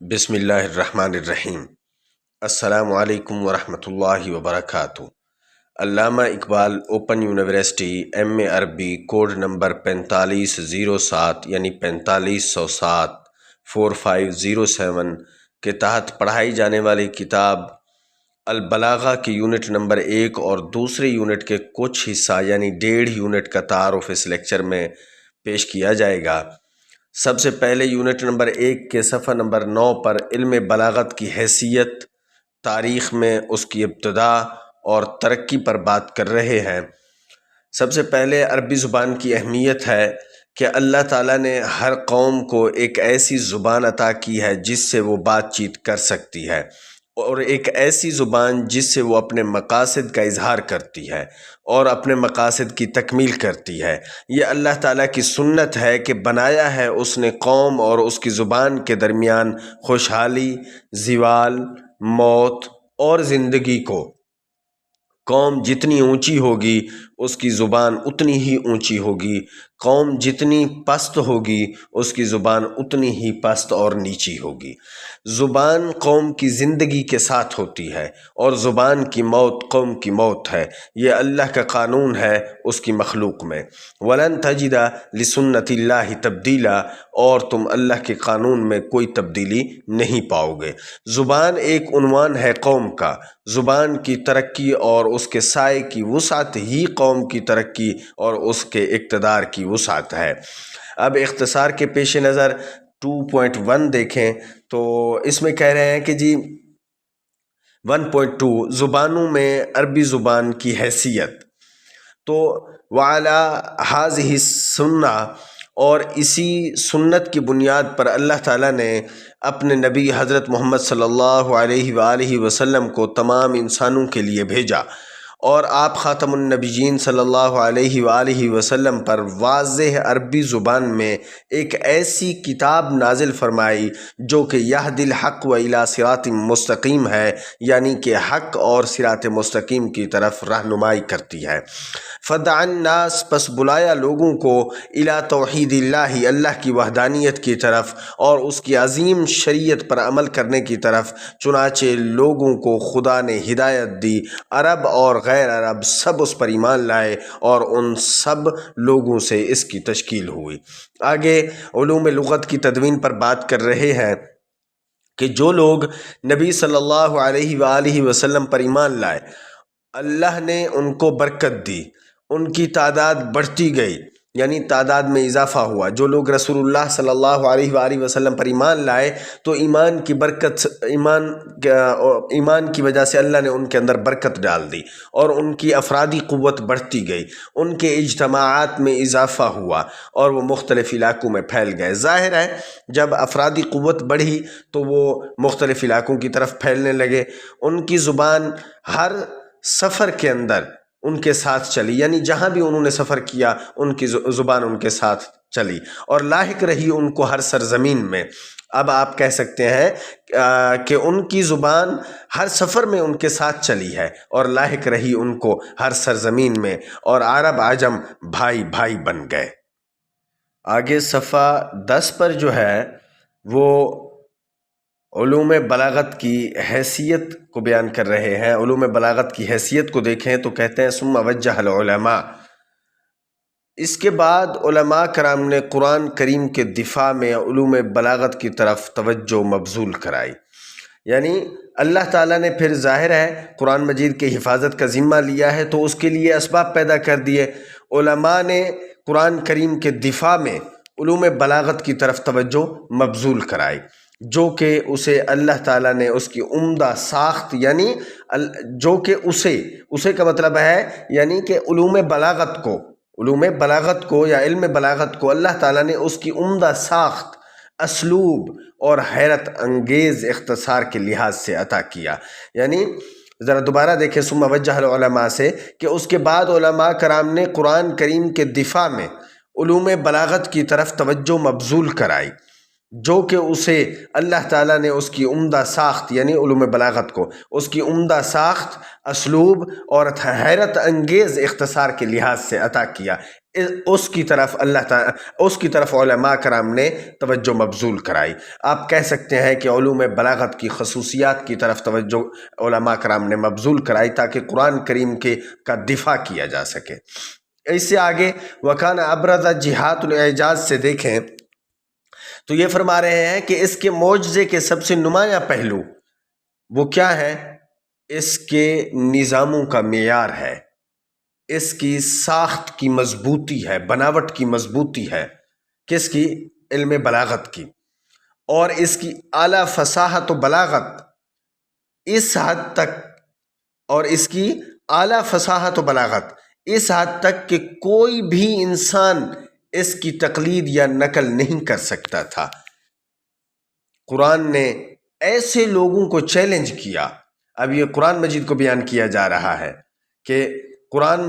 بسم اللہ الرحمن الرحیم۔ السلام علیکم ورحمۃ اللہ وبرکاتہ۔ علامہ اقبال اوپن یونیورسٹی ایم اے عربی کوڈ نمبر 4507 یعنی 4507 4507 کے تحت پڑھائی جانے والی کتاب البلاغہ کی یونٹ نمبر 1 اور دوسرے یونٹ کے کچھ حصہ یعنی 1.5 یونٹ کا تعارف اس لیکچر میں پیش کیا جائے گا۔ سب سے پہلے یونٹ نمبر 1 کے صفحہ نمبر 9 پر علم بلاغت کی حیثیت، تاریخ میں اس کی ابتدا اور ترقی پر بات کر رہے ہیں۔ سب سے پہلے عربی زبان کی اہمیت ہے کہ اللہ تعالیٰ نے ہر قوم کو ایک ایسی زبان عطا کی ہے جس سے وہ بات چیت کر سکتی ہے، اور ایک ایسی زبان جس سے وہ اپنے مقاصد کا اظہار کرتی ہے اور اپنے مقاصد کی تکمیل کرتی ہے۔ یہ اللہ تعالیٰ کی سنت ہے کہ بنایا ہے اس نے قوم اور اس کی زبان کے درمیان خوشحالی، زوال، موت اور زندگی کو۔ قوم جتنی اونچی ہوگی اس کی زبان اتنی ہی اونچی ہوگی، قوم جتنی پست ہوگی اس کی زبان اتنی ہی پست اور نیچی ہوگی۔ زبان قوم کی زندگی کے ساتھ ہوتی ہے اور زبان کی موت قوم کی موت ہے۔ یہ اللہ کا قانون ہے اس کی مخلوق میں۔ وَلَن تَجِدَ لِسُنَّتِ اللَّهِ تَبْدِيلًا، اور تم اللہ کے قانون میں کوئی تبدیلی نہیں پاؤ گے۔ زبان ایک عنوان ہے قوم کا۔ زبان کی ترقی اور اس کے سائے کی وسعت ہی قوم کی ترقی اور اس کے اقتدار کی وسعت ہے۔ اب اختصار کے پیش نظر 2.1 دیکھیں تو اس میں کہہ رہے ہیں کہ جی 1.2 زبانوں میں عربی زبان کی حیثیت، تو وَعَلَى هَذِهِ السُّنَّةِ، اور اسی سنت کی بنیاد پر اللہ تعالیٰ نے اپنے نبی حضرت محمد صلی اللہ علیہ وآلہ وسلم کو تمام انسانوں کے لیے بھیجا، اور آپ خاتم النبیین صلی اللہ علیہ وآلہ وسلم پر واضح عربی زبان میں ایک ایسی کتاب نازل فرمائی جو کہ یہدی الحق و الی صراط مستقیم ہے، یعنی کہ حق اور صراط مستقیم کی طرف رہنمائی کرتی ہے۔ فدعا الناس، پس بلایا لوگوں کو، الی توحید اللہ، اللہ کی وحدانیت کی طرف اور اس کی عظیم شریعت پر عمل کرنے کی طرف۔ چنانچہ لوگوں کو خدا نے ہدایت دی، عرب اور غیر عرب سب اس پر ایمان لائے اور ان سب لوگوں سے اس کی تشکیل ہوئی۔ آگے علوم لغت کی تدوین پر بات کر رہے ہیں کہ جو لوگ نبی صلی اللہ علیہ وآلہ وسلم پر ایمان لائے، اللہ نے ان کو برکت دی، ان کی تعداد بڑھتی گئی، یعنی تعداد میں اضافہ ہوا۔ جو لوگ رسول اللہ صلی اللہ علیہ وآلہ وسلم پر ایمان لائے تو ایمان کی برکت، ایمان کی وجہ سے اللہ نے ان کے اندر برکت ڈال دی اور ان کی افرادی قوت بڑھتی گئی، ان کے اجتماعات میں اضافہ ہوا اور وہ مختلف علاقوں میں پھیل گئے۔ ظاہر ہے جب افرادی قوت بڑھی تو وہ مختلف علاقوں کی طرف پھیلنے لگے۔ ان کی زبان ہر سفر کے اندر ان کے ساتھ چلی، یعنی جہاں بھی انہوں نے سفر کیا ان کی زبان ان کے ساتھ چلی اور لاحق رہی ان کو ہر سرزمین میں۔ اب آپ کہہ سکتے ہیں کہ ان کی زبان ہر سفر میں ان کے ساتھ چلی ہے اور لاحق رہی ان کو ہر سرزمین میں، اور عرب عجم بھائی بھائی بن گئے۔ آگے صفحہ 10 پر جو ہے وہ علوم بلاغت کی حیثیت کو بیان کر رہے ہیں۔ علوم بلاغت کی حیثیت کو دیکھیں تو کہتے ہیں ثم وجہ العلماء، اس کے بعد علماء کرام نے قرآن کریم کے دفاع میں علوم بلاغت کی طرف توجہ مبذول کرائی، یعنی اللہ تعالیٰ نے پھر ظاہر ہے قرآن مجید کی حفاظت کا ذمہ لیا ہے تو اس کے لیے اسباب پیدا کر دیے۔ علماء نے قرآن کریم کے دفاع میں علوم بلاغت کی طرف توجہ مبذول کرائی، جو کہ اسے اللہ تعالیٰ نے اس کی عمدہ ساخت، یعنی جو کہ اسے کا مطلب ہے یعنی کہ علوم بلاغت کو یا علم بلاغت کو اللہ تعالیٰ نے اس کی عمدہ ساخت، اسلوب اور حیرت انگیز اختصار کے لحاظ سے عطا کیا۔ یعنی ذرا دوبارہ دیکھیں ثم وجہ العلماء سے کہ اس کے بعد علماء کرام نے قرآن کریم کے دفاع میں علوم بلاغت کی طرف توجہ مبذول کرائی، جو کہ اسے اللہ تعالیٰ نے اس کی عمدہ ساخت یعنی علوم بلاغت کو اس کی عمدہ ساخت، اسلوب اور حیرت انگیز اختصار کے لحاظ سے عطا کیا، اس کی طرف اللہ تعالیٰ اس کی طرف علماء کرام نے توجہ مبذول کرائی۔ آپ کہہ سکتے ہیں کہ علوم بلاغت کی خصوصیات کی طرف توجہ علماء کرام نے مبذول کرائی تاکہ قرآن کریم کا دفاع کیا جا سکے۔ اس سے آگے وکان ابرز جہات الاعجاز سے دیکھیں تو یہ فرما رہے ہیں کہ اس کے معجزے کے سب سے نمایاں پہلو وہ کیا ہے؟ اس کے نظاموں کا معیار ہے، اس کی ساخت کی مضبوطی ہے، بناوٹ کی مضبوطی ہے، کس کی؟ علم بلاغت کی، اور اس کی اعلیٰ فصاحت و بلاغت اس حد تک، اور اس کی اعلیٰ فصاحت و بلاغت اس حد تک کہ کوئی بھی انسان اس کی تقلید یا نقل نہیں کر سکتا تھا۔ قرآن نے ایسے لوگوں کو چیلنج کیا، اب یہ قرآن مجید کو بیان کیا جا رہا ہے کہ قرآن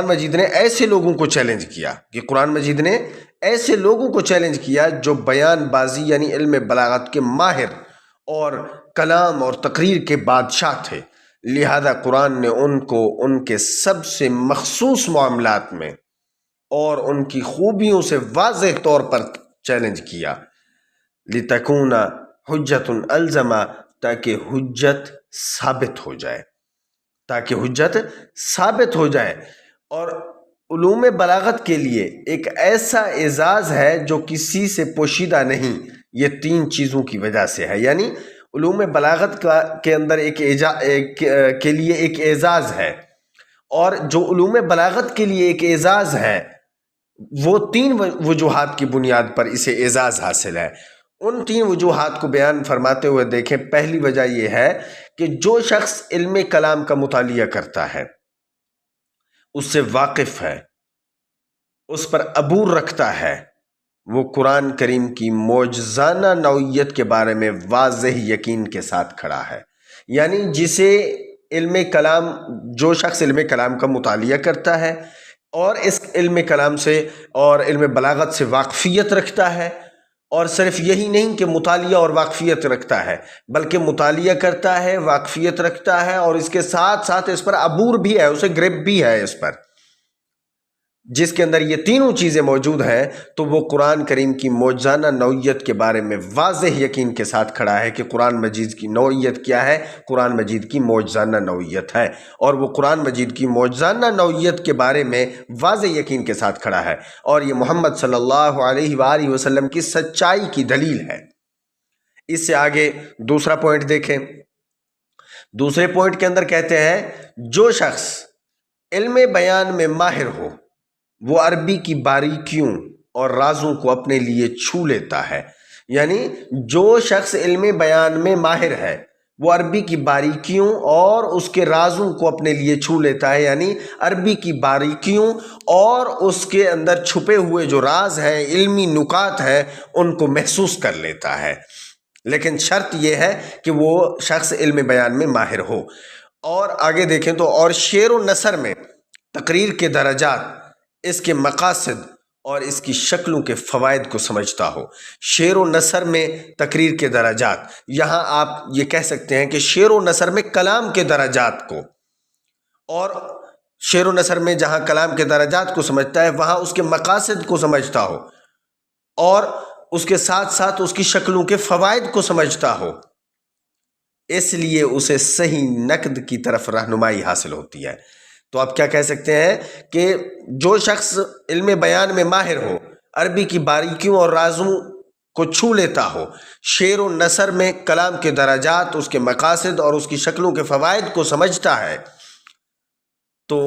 مجید نے ایسے لوگوں کو چیلنج کیا کہ قرآن مجید نے ایسے لوگوں کو چیلنج کیا جو بیان بازی یعنی علم بلاغت کے ماہر اور کلام اور تقریر کے بادشاہ تھے، لہذا قرآن نے ان کو ان کے سب سے مخصوص معاملات میں اور ان کی خوبیوں سے واضح طور پر چیلنج کیا، لِتَكُونَ حُجَّةٌ الزما، تاکہ حجت ثابت ہو جائے۔ اور علوم بلاغت کے لیے ایک ایسا اعزاز ہے جو کسی سے پوشیدہ نہیں، یہ تین چیزوں کی وجہ سے ہے، یعنی علوم بلاغت کے اندر کے لیے ایک اعزاز ہے، اور جو علوم بلاغت کے لیے ایک اعزاز ہے وہ تین وجوہات کی بنیاد پر اسے اعزاز حاصل ہے۔ ان تین وجوہات کو بیان فرماتے ہوئے دیکھیں، پہلی وجہ یہ ہے کہ جو شخص علم کلام کا مطالعہ کرتا ہے، اس سے واقف ہے، اس پر عبور رکھتا ہے، وہ قرآن کریم کی معجزانہ نوعیت کے بارے میں واضح یقین کے ساتھ کھڑا ہے۔ یعنی جو شخص علم کلام کا مطالعہ کرتا ہے اور اس علم کلام سے اور علم بلاغت سے واقفیت رکھتا ہے، اور صرف یہی نہیں کہ مطالعہ اور واقفیت رکھتا ہے، بلکہ مطالعہ کرتا ہے، واقفیت رکھتا ہے، اور اس کے ساتھ ساتھ اس پر عبور بھی ہے، اسے گرپ بھی ہے اس پر، جس کے اندر یہ تینوں چیزیں موجود ہیں، تو وہ قرآن کریم کی معجزانہ نوعیت کے بارے میں واضح یقین کے ساتھ کھڑا ہے کہ قرآن مجید کی نوعیت کیا ہے؟ قرآن مجید کی معجزانہ نوعیت ہے، اور وہ قرآن مجید کی معجزانہ نوعیت کے بارے میں واضح یقین کے ساتھ کھڑا ہے، اور یہ محمد صلی اللہ علیہ وآلہ وسلم کی سچائی کی دلیل ہے۔ اس سے آگے دوسرا پوائنٹ دیکھیں، دوسرے پوائنٹ کے اندر کہتے ہیں جو شخص علم بیان میں ماہر ہو وہ عربی کی باریکیوں اور رازوں کو اپنے لیے چھو لیتا ہے۔ یعنی جو شخص علم بیان میں ماہر ہے وہ عربی کی باریکیوں اور اس کے رازوں کو اپنے لیے چھو لیتا ہے، یعنی عربی کی باریکیوں اور اس کے اندر چھپے ہوئے جو راز ہیں، علمی نکات ہیں، ان کو محسوس کر لیتا ہے، لیکن شرط یہ ہے کہ وہ شخص علم بیان میں ماہر ہو۔ اور آگے دیکھیں تو اور شعر و نثر میں تقریر کے درجات، اس کے مقاصد اور اس کی شکلوں کے فوائد کو سمجھتا ہو۔ شعر و نثر میں تقریر کے درجات، یہاں آپ یہ کہہ سکتے ہیں کہ شعر و نثر میں کلام کے درجات کو، اور شعر و نثر میں جہاں کلام کے درجات کو سمجھتا ہے وہاں اس کے مقاصد کو سمجھتا ہو، اور اس کے ساتھ ساتھ اس کی شکلوں کے فوائد کو سمجھتا ہو، اس لیے اسے صحیح نقد کی طرف رہنمائی حاصل ہوتی ہے۔ تو آپ کیا کہہ سکتے ہیں کہ جو شخص علم بیان میں ماہر ہو، عربی کی باریکیوں اور رازوں کو چھو لیتا ہو، شعر و نثر میں کلام کے درجات، اس کے مقاصد اور اس کی شکلوں کے فوائد کو سمجھتا ہے، تو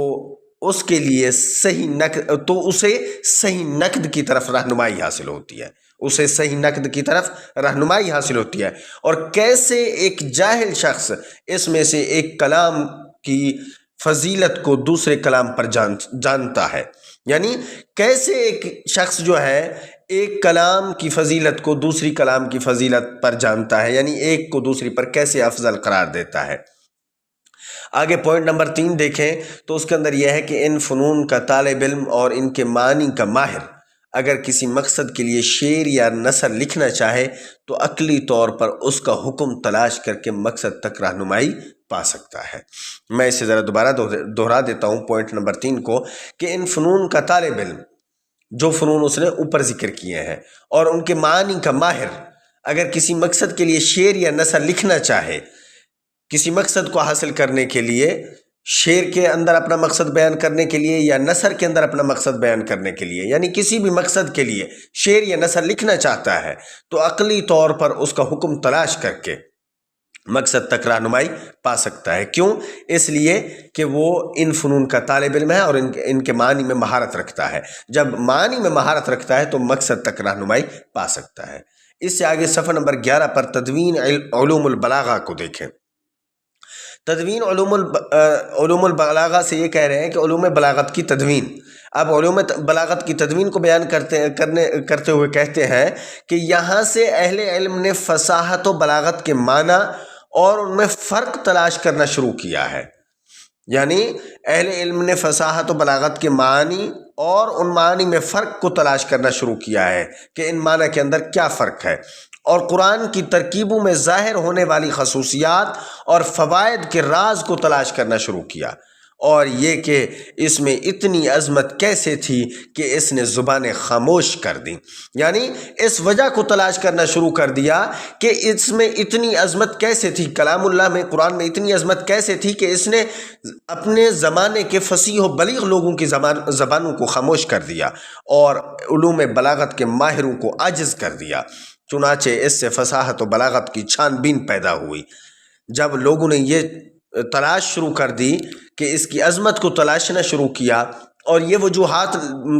اس کے لیے اسے صحیح نقد کی طرف رہنمائی حاصل ہوتی ہے، اسے صحیح نقد کی طرف رہنمائی حاصل ہوتی ہے۔ اور کیسے ایک جاہل شخص اس میں سے ایک کلام کی فضیلت کو دوسرے کلام پر جانتا ہے، یعنی کیسے ایک شخص جو ہے ایک کلام کی فضیلت کو دوسری کلام کی فضیلت پر جانتا ہے، یعنی ایک کو دوسری پر کیسے افضل قرار دیتا ہے۔ آگے پوائنٹ نمبر 3 دیکھیں تو اس کے اندر یہ ہے کہ ان فنون کا طالب علم اور ان کے معنی کا ماہر اگر کسی مقصد کے لیے شعر یا نثر لکھنا چاہے تو عقلی طور پر اس کا حکم تلاش کر کے مقصد تک رہنمائی پا سکتا ہے۔ میں اسے ذرا دوبارہ دہرا دیتا ہوں پوائنٹ نمبر 3 کو، کہ ان فنون کا طالب علم، جو فنون اس نے اوپر ذکر کیے ہیں، اور ان کے معنی کا ماہر، اگر کسی مقصد کے لیے شعر یا نثر لکھنا چاہے، کسی مقصد کو حاصل کرنے کے لیے، شعر کے اندر اپنا مقصد بیان کرنے کے لیے یا نثر کے اندر اپنا مقصد بیان کرنے کے لیے، یعنی کسی بھی مقصد کے لیے شعر یا نثر لکھنا چاہتا ہے تو عقلی طور پر اس کا حکم تلاش کر کے مقصد تک رہنمائی پا سکتا ہے۔ کیوں؟ اس لیے کہ وہ ان فنون کا طالب علم ہے اور ان کے معنی میں مہارت رکھتا ہے۔ جب معنی میں مہارت رکھتا ہے تو مقصد تک رہنمائی پا سکتا ہے۔ اس سے آگے صفحہ نمبر 11 پر تدوین علوم البلاغہ کو دیکھیں۔ تدوین علوم البلاغہ سے یہ کہہ رہے ہیں کہ علوم بلاغت کی تدوین۔ اب علوم بلاغت کی تدوین کو بیان کرتے ہوئے کہتے ہیں کہ یہاں سے اہل علم نے فصاحت و بلاغت کے معنی اور ان میں فرق تلاش کرنا شروع کیا ہے۔ یعنی اہل علم نے فصاحت و بلاغت کے معنی اور ان معنی میں فرق کو تلاش کرنا شروع کیا ہے کہ ان معنی کے اندر کیا فرق ہے، اور قرآن کی ترکیبوں میں ظاہر ہونے والی خصوصیات اور فوائد کے راز کو تلاش کرنا شروع کیا، اور یہ کہ اس میں اتنی عظمت کیسے تھی کہ اس نے زبانیں خاموش کر دیں۔ یعنی اس وجہ کو تلاش کرنا شروع کر دیا کہ اس میں اتنی عظمت کیسے تھی، کلام اللہ میں، قرآن میں اتنی عظمت کیسے تھی کہ اس نے اپنے زمانے کے فصیح و بلیغ لوگوں کی زبانوں کو خاموش کر دیا اور علوم بلاغت کے ماہروں کو عاجز کر دیا۔ چنانچہ اس سے فصاحت و بلاغت کی چھان بین پیدا ہوئی۔ جب لوگوں نے یہ تلاش شروع کر دی کہ اس کی عظمت کو تلاشنا شروع کیا اور یہ وجوہات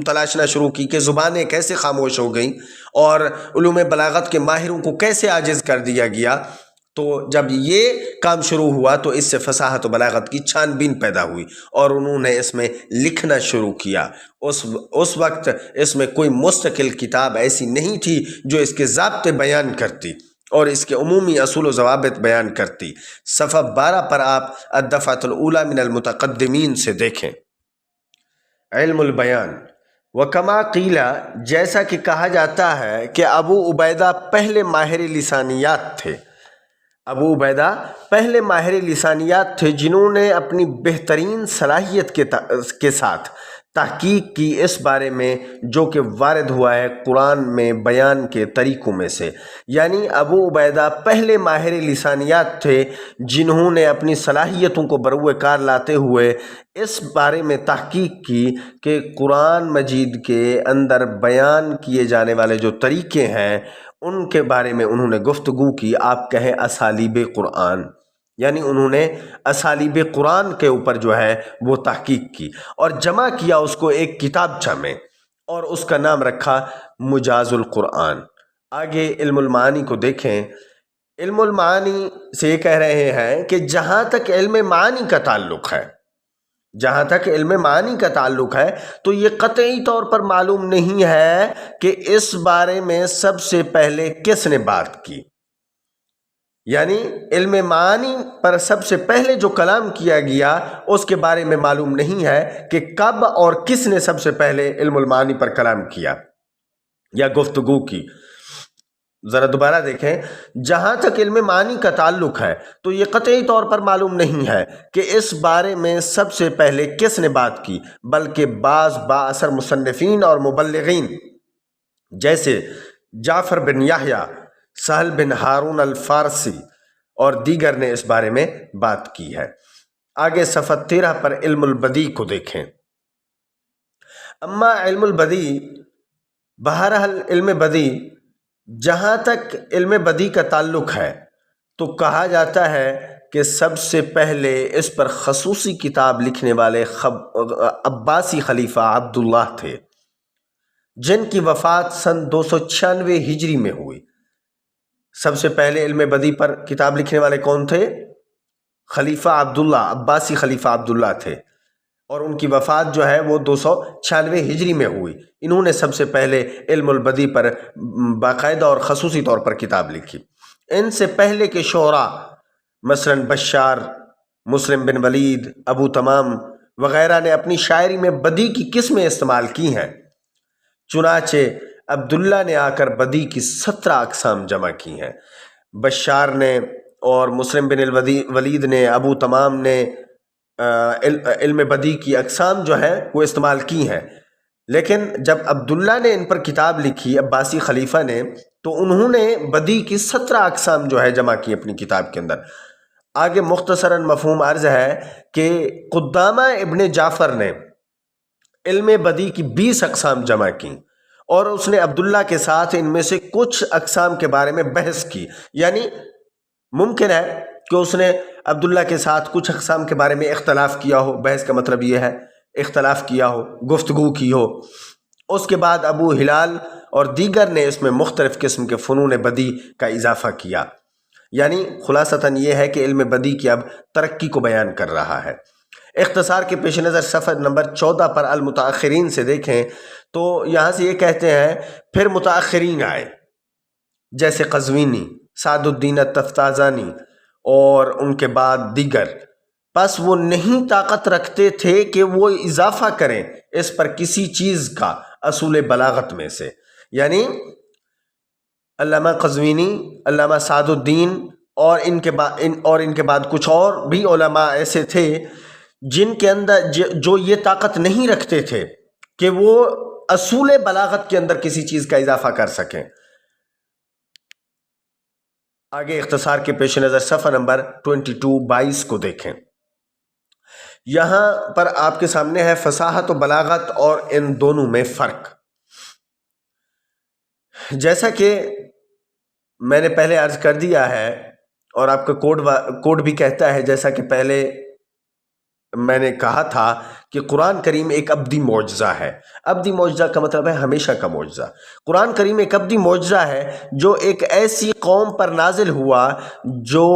تلاشنا شروع کی کہ زبانیں کیسے خاموش ہو گئیں اور علوم بلاغت کے ماہروں کو کیسے عاجز کر دیا گیا، تو جب یہ کام شروع ہوا تو اس سے فصاحت و بلاغت کی چھان بین پیدا ہوئی اور انہوں نے اس میں لکھنا شروع کیا۔ اس وقت اس میں کوئی مستقل کتاب ایسی نہیں تھی جو اس کے ضابطے بیان کرتی اور اس کے عمومی اصول و ضوابط بیان کرتی۔ صفحہ 12 پر آپ الدفعۃ الاولی من المتقدمین سے دیکھیں۔ علم البیان وکما قیلا، جیسا کہ کہا جاتا ہے کہ ابو عبیدہ پہلے ماہر لسانیات تھے۔ ابو عبیدہ پہلے ماہر لسانیات تھے جنہوں نے اپنی بہترین صلاحیت کے ساتھ تحقیق کی اس بارے میں جو کہ وارد ہوا ہے قرآن میں بیان کے طریقوں میں سے۔ یعنی ابو عبیدہ پہلے ماہر لسانیات تھے جنہوں نے اپنی صلاحیتوں کو بروئے کار لاتے ہوئے اس بارے میں تحقیق کی کہ قرآن مجید کے اندر بیان کیے جانے والے جو طریقے ہیں ان کے بارے میں انہوں نے گفتگو کی۔ آپ کہیں اسالیب قرآن، یعنی انہوں نے اسالیب قرآن کے اوپر جو ہے وہ تحقیق کی اور جمع کیا اس کو ایک کتابچہ میں، اور اس کا نام رکھا مجاز القرآن۔ آگے علم المعانی کو دیکھیں۔ علم المعانی سے یہ کہہ رہے ہیں کہ جہاں تک علم معانی کا تعلق ہے، جہاں تک علم معانی کا تعلق ہے تو یہ قطعی طور پر معلوم نہیں ہے کہ اس بارے میں سب سے پہلے کس نے بات کی۔ یعنی علم معانی پر سب سے پہلے جو کلام کیا گیا اس کے بارے میں معلوم نہیں ہے کہ کب اور کس نے سب سے پہلے علم المعانی پر کلام کیا یا گفتگو کی۔ ذرا دوبارہ دیکھیں، جہاں تک علم معانی کا تعلق ہے تو یہ قطعی طور پر معلوم نہیں ہے کہ اس بارے میں سب سے پہلے کس نے بات کی، بلکہ بعض بااثر مصنفین اور مبلغین جیسے جعفر بن یحییٰ، سہل بن ہارون الفارسی اور دیگر نے اس بارے میں بات کی ہے۔ آگے صفحہ 13 پر علم البدی کو دیکھیں۔ اما علم البدی، بہرحال علم بدی، جہاں تک علم بدی کا تعلق ہے تو کہا جاتا ہے کہ سب سے پہلے اس پر خصوصی کتاب لکھنے والے عباسی خلیفہ عبداللہ تھے، جن کی وفات سن 296 ہجری میں ہوئی۔ سب سے پہلے علم بدی پر کتاب لکھنے والے کون تھے؟ خلیفہ عبداللہ، عباسی خلیفہ عبداللہ تھے، اور ان کی وفات جو ہے وہ 296 ہجری میں ہوئی۔ انہوں نے سب سے پہلے علم البدی پر باقاعدہ اور خصوصی طور پر کتاب لکھی۔ ان سے پہلے کے شعراء مثلاً بشار، مسلم بن ولید، ابو تمام وغیرہ نے اپنی شاعری میں بدی کی قسمیں استعمال کی ہیں۔ چنانچہ عبداللہ نے آ کر بدی کی 17 اقسام جمع کی ہیں۔ بشار نے اور مسلم بن الولید نے، ابو تمام نے علم بدی کی اقسام جو ہیں وہ استعمال کی ہیں، لیکن جب عبداللہ نے ان پر کتاب لکھی، عباسی خلیفہ نے، تو انہوں نے بدی کی 17 اقسام جو ہے جمع کی اپنی کتاب کے اندر۔ آگے مختصراً مفہوم عرض ہے کہ قدامہ ابن جعفر نے علم بدی کی 20 اقسام جمع کی، اور اس نے عبداللہ کے ساتھ ان میں سے کچھ اقسام کے بارے میں بحث کی۔ یعنی ممکن ہے کہ اس نے عبداللہ کے ساتھ کچھ اقسام کے بارے میں اختلاف کیا ہو، بحث کا مطلب یہ ہے اختلاف کیا ہو، گفتگو کی ہو۔ اس کے بعد ابو ہلال اور دیگر نے اس میں مختلف قسم کے فنون بدی کا اضافہ کیا۔ یعنی خلاصتاً یہ ہے کہ علم بدی کی اب ترقی کو بیان کر رہا ہے۔ اختصار کے پیش نظر صفحہ نمبر 14 پر المتاخرین سے دیکھیں تو یہاں سے یہ کہتے ہیں پھر متاخرین آئے، جیسے قزوینی، سعد الدین التفتازانی اور ان کے بعد دیگر، پس وہ نہیں طاقت رکھتے تھے کہ وہ اضافہ کریں اس پر کسی چیز کا اصول بلاغت میں سے۔ یعنی علامہ قزوینی، علامہ سعد الدین اور ان کے بعد کچھ اور بھی علماء ایسے تھے جن کے اندر جو یہ طاقت نہیں رکھتے تھے کہ وہ اصول بلاغت کے اندر کسی چیز کا اضافہ کر سکیں۔ آگے اختصار کے پیش نظر صفحہ نمبر 22 کو دیکھیں۔ یہاں پر آپ کے سامنے ہے فصاحت و بلاغت اور ان دونوں میں فرق۔ جیسا کہ میں نے پہلے عرض کر دیا ہے اور آپ کا کوڈ بھی کہتا ہے، جیسا کہ پہلے میں نے کہا تھا کہ قرآن کریم ایک ابدی معجزہ ہے۔ ابدی معجزہ کا مطلب ہے ہمیشہ کا معجزہ۔ قرآن کریم ایک ابدی معجزہ ہے جو ایک ایسی قوم پر نازل ہوا جو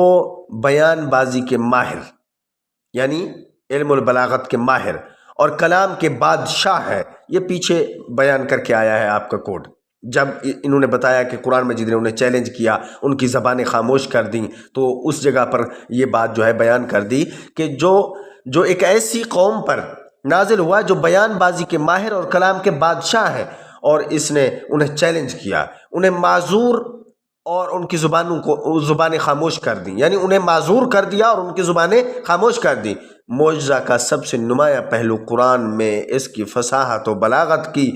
بیان بازی کے ماہر، یعنی علم البلاغت کے ماہر اور کلام کے بادشاہ ہے۔ یہ پیچھے بیان کر کے آیا ہے آپ کا کوڈ، جب انہوں نے بتایا کہ قرآن مجید نے انہیں چیلنج کیا، ان کی زبانیں خاموش کر دیں، تو اس جگہ پر یہ بات جو ہے بیان کر دی کہ جو ایک ایسی قوم پر نازل ہوا جو بیان بازی کے ماہر اور کلام کے بادشاہ ہیں، اور اس نے انہیں چیلنج کیا، انہیں معذور اور ان کی زبانیں خاموش کر دیں، یعنی انہیں معذور کر دیا اور ان کی زبانیں خاموش کر دیں۔ معجزہ کا سب سے نمایاں پہلو قرآن میں اس کی فصاحت و بلاغت کی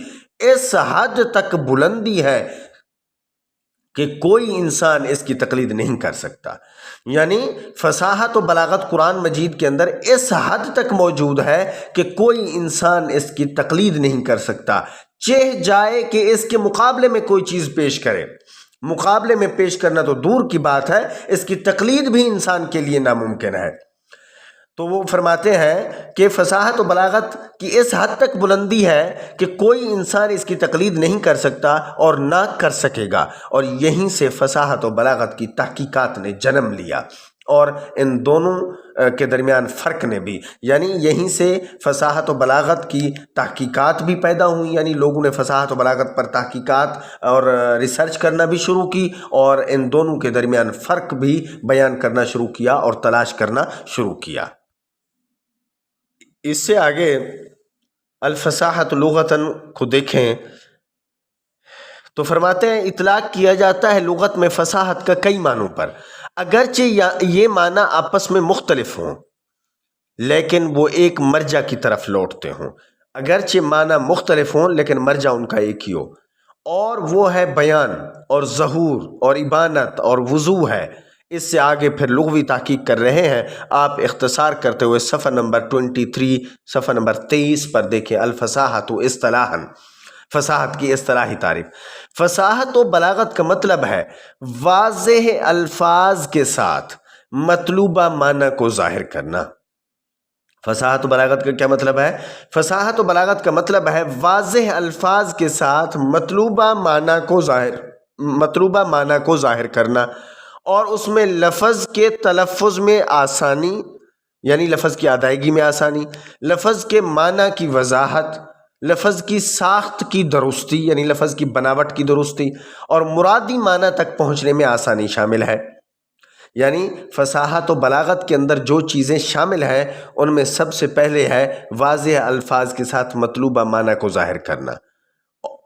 اس حد تک بلندی ہے کہ کوئی انسان اس کی تقلید نہیں کر سکتا۔ یعنی فصاحت و بلاغت قرآن مجید کے اندر اس حد تک موجود ہے کہ کوئی انسان اس کی تقلید نہیں کر سکتا، چاہے جائے کہ اس کے مقابلے میں کوئی چیز پیش کرے۔ مقابلے میں پیش کرنا تو دور کی بات ہے، اس کی تقلید بھی انسان کے لیے ناممکن ہے۔ تو وہ فرماتے ہیں کہ فصاحت و بلاغت کی اس حد تک بلندی ہے کہ کوئی انسان اس کی تقلید نہیں کر سکتا اور نہ کر سکے گا، اور یہیں سے فصاحت و بلاغت کی تحقیقات نے جنم لیا، اور ان دونوں کے درمیان فرق نے بھی، یعنی یہیں سے فصاحت و بلاغت کی تحقیقات بھی پیدا ہوئی، یعنی لوگوں نے فصاحت و بلاغت پر تحقیقات اور ریسرچ کرنا بھی شروع کی، اور ان دونوں کے درمیان فرق بھی بیان کرنا شروع کیا اور تلاش کرنا شروع کیا۔ اس سے آگے الفصاحت لغتاً کو دیکھیں تو فرماتے ہیں اطلاق کیا جاتا ہے لغت میں فصاحت کا کئی معنوں پر، اگرچہ یہ معنی آپس میں مختلف ہوں لیکن وہ ایک مرجع کی طرف لوٹتے ہوں۔ اگرچہ معنی مختلف ہوں لیکن مرجع ان کا ایک ہی ہو، اور وہ ہے بیان اور ظہور اور ابانت اور وضوح ہے۔ اس سے آگے پھر لغوی تحقیق کر رہے ہیں آپ، اختصار کرتے ہوئے صفحہ نمبر 23 صفحہ نمبر 23 پر دیکھیں الفصاحت اصطلاحاً، فصاحت کی اصطلاحی تعریف۔ فصاحت و بلاغت کا مطلب ہے واضح الفاظ کے ساتھ مطلوبہ معنی کو ظاہر کرنا۔ فصاحت و بلاغت کا کیا مطلب ہے؟ فصاحت و بلاغت کا مطلب ہے واضح الفاظ کے ساتھ مطلوبہ معنی کو ظاہر کرنا، اور اس میں لفظ کے تلفظ میں آسانی، یعنی لفظ کی ادائیگی میں آسانی، لفظ کے معنی کی وضاحت، لفظ کی ساخت کی درستی، یعنی لفظ کی بناوٹ کی درستی، اور مرادی معنی تک پہنچنے میں آسانی شامل ہے۔ یعنی فصاحت و بلاغت کے اندر جو چیزیں شامل ہیں ان میں سب سے پہلے ہے واضح الفاظ کے ساتھ مطلوبہ معنی کو ظاہر کرنا،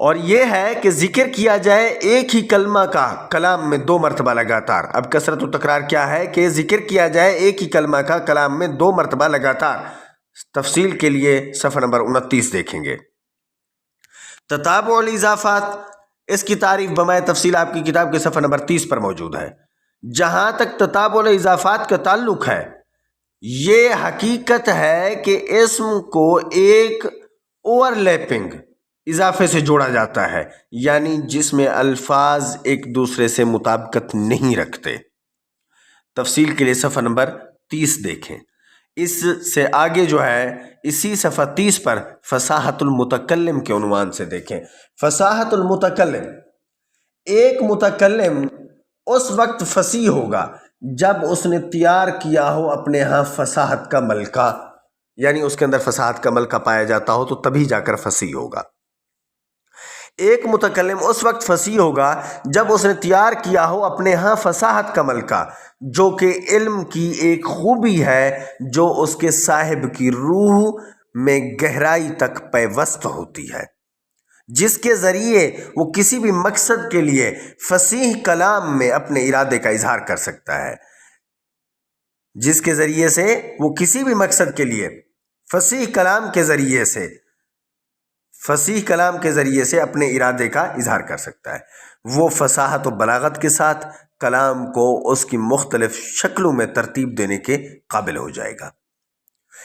اور یہ ہے کہ ذکر کیا جائے ایک ہی کلمہ کا کلام میں 2 مرتبہ لگاتار۔ اب کثرت و تکرار کیا ہے کہ ذکر کیا جائے ایک ہی کلمہ کا کلام میں 2 مرتبہ لگاتار۔ تفصیل کے لیے صفحہ نمبر 29 دیکھیں گے۔ تتابع الاضافات، اس کی تعریف بمائے تفصیل آپ کی کتاب کے صفحہ نمبر 30 پر موجود ہے۔ جہاں تک تتابع الاضافات کا تعلق ہے، یہ حقیقت ہے کہ اسم کو ایک اوور لیپنگ اضافے سے جوڑا جاتا ہے، یعنی جس میں الفاظ ایک دوسرے سے مطابقت نہیں رکھتے۔ تفصیل کے لیے صفحہ نمبر 30 دیکھیں۔ اس سے آگے جو ہے اسی صفحہ 30 پر فصاحت المتکلم کے عنوان سے دیکھیں۔ فصاحت المتکلم، ایک متکلم اس وقت فصیح ہوگا جب اس نے تیار کیا ہو اپنے ہاں فصاحت کا ملکہ، یعنی اس کے اندر فصاحت کا ملکہ پایا جاتا ہو تو تبھی جا کر فصیح ہوگا۔ ایک متکلم اس وقت فصیح ہوگا جب اس نے تیار کیا ہو اپنے ہاں فصاحت کا ملکہ، جو کہ علم کی ایک خوبی ہے جو اس کے صاحب کی روح میں گہرائی تک پیوست ہوتی ہے، جس کے ذریعے وہ کسی بھی مقصد کے لیے فصیح کلام میں اپنے ارادے کا اظہار کر سکتا ہے، جس کے ذریعے سے وہ کسی بھی مقصد کے لیے فصیح کلام کے ذریعے سے اپنے ارادے کا اظہار کر سکتا ہے۔ وہ فصاحت و بلاغت کے ساتھ کلام کو اس کی مختلف شکلوں میں ترتیب دینے کے قابل ہو جائے گا۔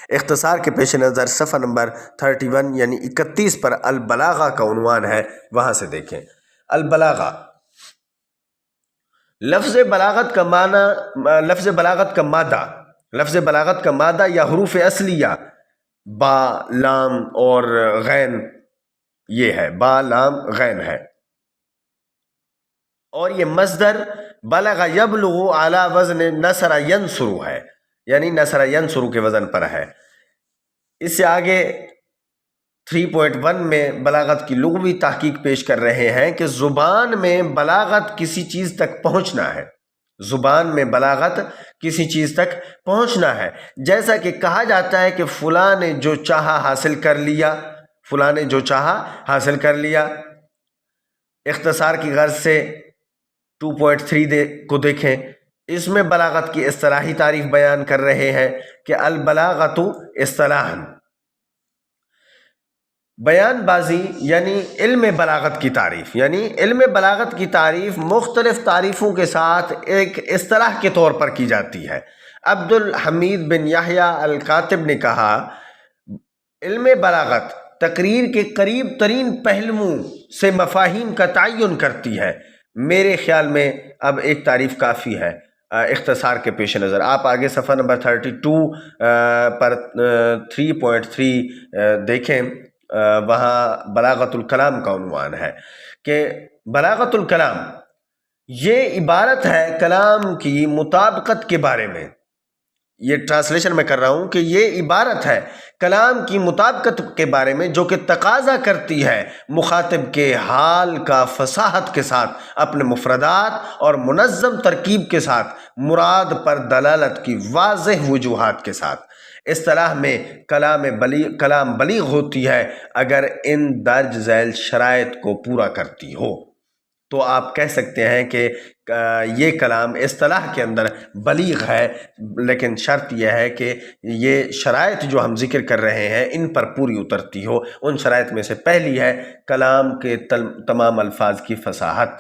اختصار کے پیش نظر صفحہ نمبر 31 یعنی 31 پر البلاغہ کا عنوان ہے، وہاں سے دیکھیں۔ البلاغہ، لفظ بلاغت کا مادہ یا حروف اصلیہ با، لام اور غین، یہ ہے با، لام، غین ہے، اور یہ مصدر بلغ یبلغ علی وزن نصر ینصر ہے، یعنی نصر ینصر کے وزن پر ہے۔ اس سے آگے 3.1 میں بلاغت کی لغوی تحقیق پیش کر رہے ہیں کہ زبان میں بلاغت کسی چیز تک پہنچنا ہے، زبان میں بلاغت کسی چیز تک پہنچنا ہے، جیسا کہ کہا جاتا ہے کہ فلاں نے جو چاہا حاصل کر لیا، فلاں نے جو چاہا حاصل کر لیا۔ اختصار کی غرض سے 2.3 کو دیکھیں، اس میں بلاغت کی اصطلاحی تعریف بیان کر رہے ہیں کہ البلاغت اصطلاحاً بیان بازی، یعنی علم بلاغت کی تعریف، یعنی علم بلاغت کی تعریف مختلف تعریفوں کے ساتھ ایک اصطلاح کے طور پر کی جاتی ہے۔ عبد الحمید بن یحییٰ الکاتب نے کہا، علم بلاغت تقریر کے قریب ترین پہلوؤں سے مفاہیم کا تعین کرتی ہے۔ میرے خیال میں اب ایک تعریف کافی ہے اختصار کے پیش نظر۔ آپ آگے صفحہ نمبر 32 پر 3.3 دیکھیں، وہاں بلاغت الکلام کا عنوان ہے کہ بلاغت الکلام یہ عبارت ہے کلام کی مطابقت کے بارے میں، یہ ٹرانسلیشن میں کر رہا ہوں کہ یہ عبارت ہے کلام کی مطابقت کے بارے میں جو کہ تقاضا کرتی ہے مخاطب کے حال کا فصاحت کے ساتھ، اپنے مفردات اور منظم ترکیب کے ساتھ، مراد پر دلالت کی واضح وجوہات کے ساتھ۔ اصطلاح میں کلام بلیغ ہوتی ہے اگر ان درج ذیل شرائط کو پورا کرتی ہو، تو آپ کہہ سکتے ہیں کہ یہ کلام اصطلاح کے اندر بلیغ ہے، لیکن شرط یہ ہے کہ یہ شرائط جو ہم ذکر کر رہے ہیں ان پر پوری اترتی ہو۔ ان شرائط میں سے پہلی ہے کلام کے تمام الفاظ کی فصاحت،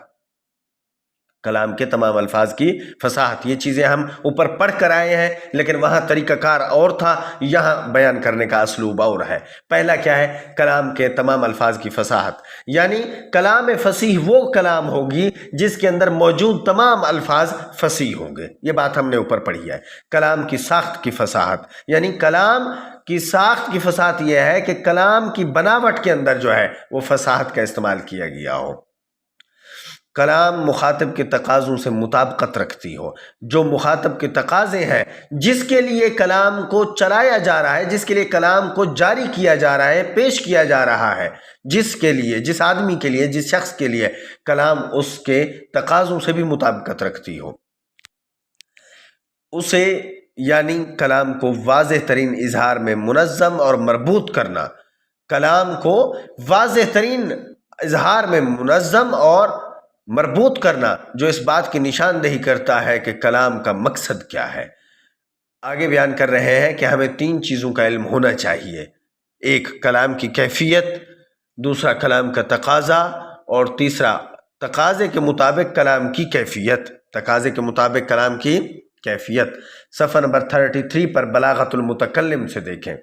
کلام کے تمام الفاظ کی فصاحت۔ یہ چیزیں ہم اوپر پڑھ کر آئے ہیں، لیکن وہاں طریقہ کار اور تھا، یہاں بیان کرنے کا اسلوب اور ہے۔ پہلا کیا ہے؟ کلام کے تمام الفاظ کی فصاحت، یعنی کلام فصیح وہ کلام ہوگی جس کے اندر موجود تمام الفاظ فصیح ہوں گے، یہ بات ہم نے اوپر پڑھی ہے۔ کلام کی ساخت کی فصاحت، یعنی کلام کی ساخت کی فصاحت یہ ہے کہ کلام کی بناوٹ کے اندر جو ہے وہ فصاحت کا استعمال کیا گیا ہو، کلام مخاطب کے تقاضوں سے مطابقت رکھتی ہو، جو مخاطب کے تقاضے ہیں، جس کے لیے کلام کو چلایا جا رہا ہے، جس کے لیے کلام کو جاری کیا جا رہا ہے، پیش کیا جا رہا ہے، جس آدمی کے لیے، جس شخص کے لیے کلام اس کے تقاضوں سے بھی مطابقت رکھتی ہو، اسے یعنی کلام کو واضح ترین اظہار میں منظم اور مربوط کرنا، کلام کو واضح ترین اظہار میں منظم اور مربوط کرنا جو اس بات کی نشاندہی کرتا ہے کہ کلام کا مقصد کیا ہے۔ آگے بیان کر رہے ہیں کہ ہمیں 3 چیزوں کا علم ہونا چاہیے، ایک کلام کی کیفیت، دوسرا کلام کا تقاضا، اور تیسرا تقاضے کے مطابق کلام کی کیفیت۔ تقاضے کے مطابق کلام کی کیفیت صفحہ نمبر 33 پر بلاغت المتکلم سے دیکھیں۔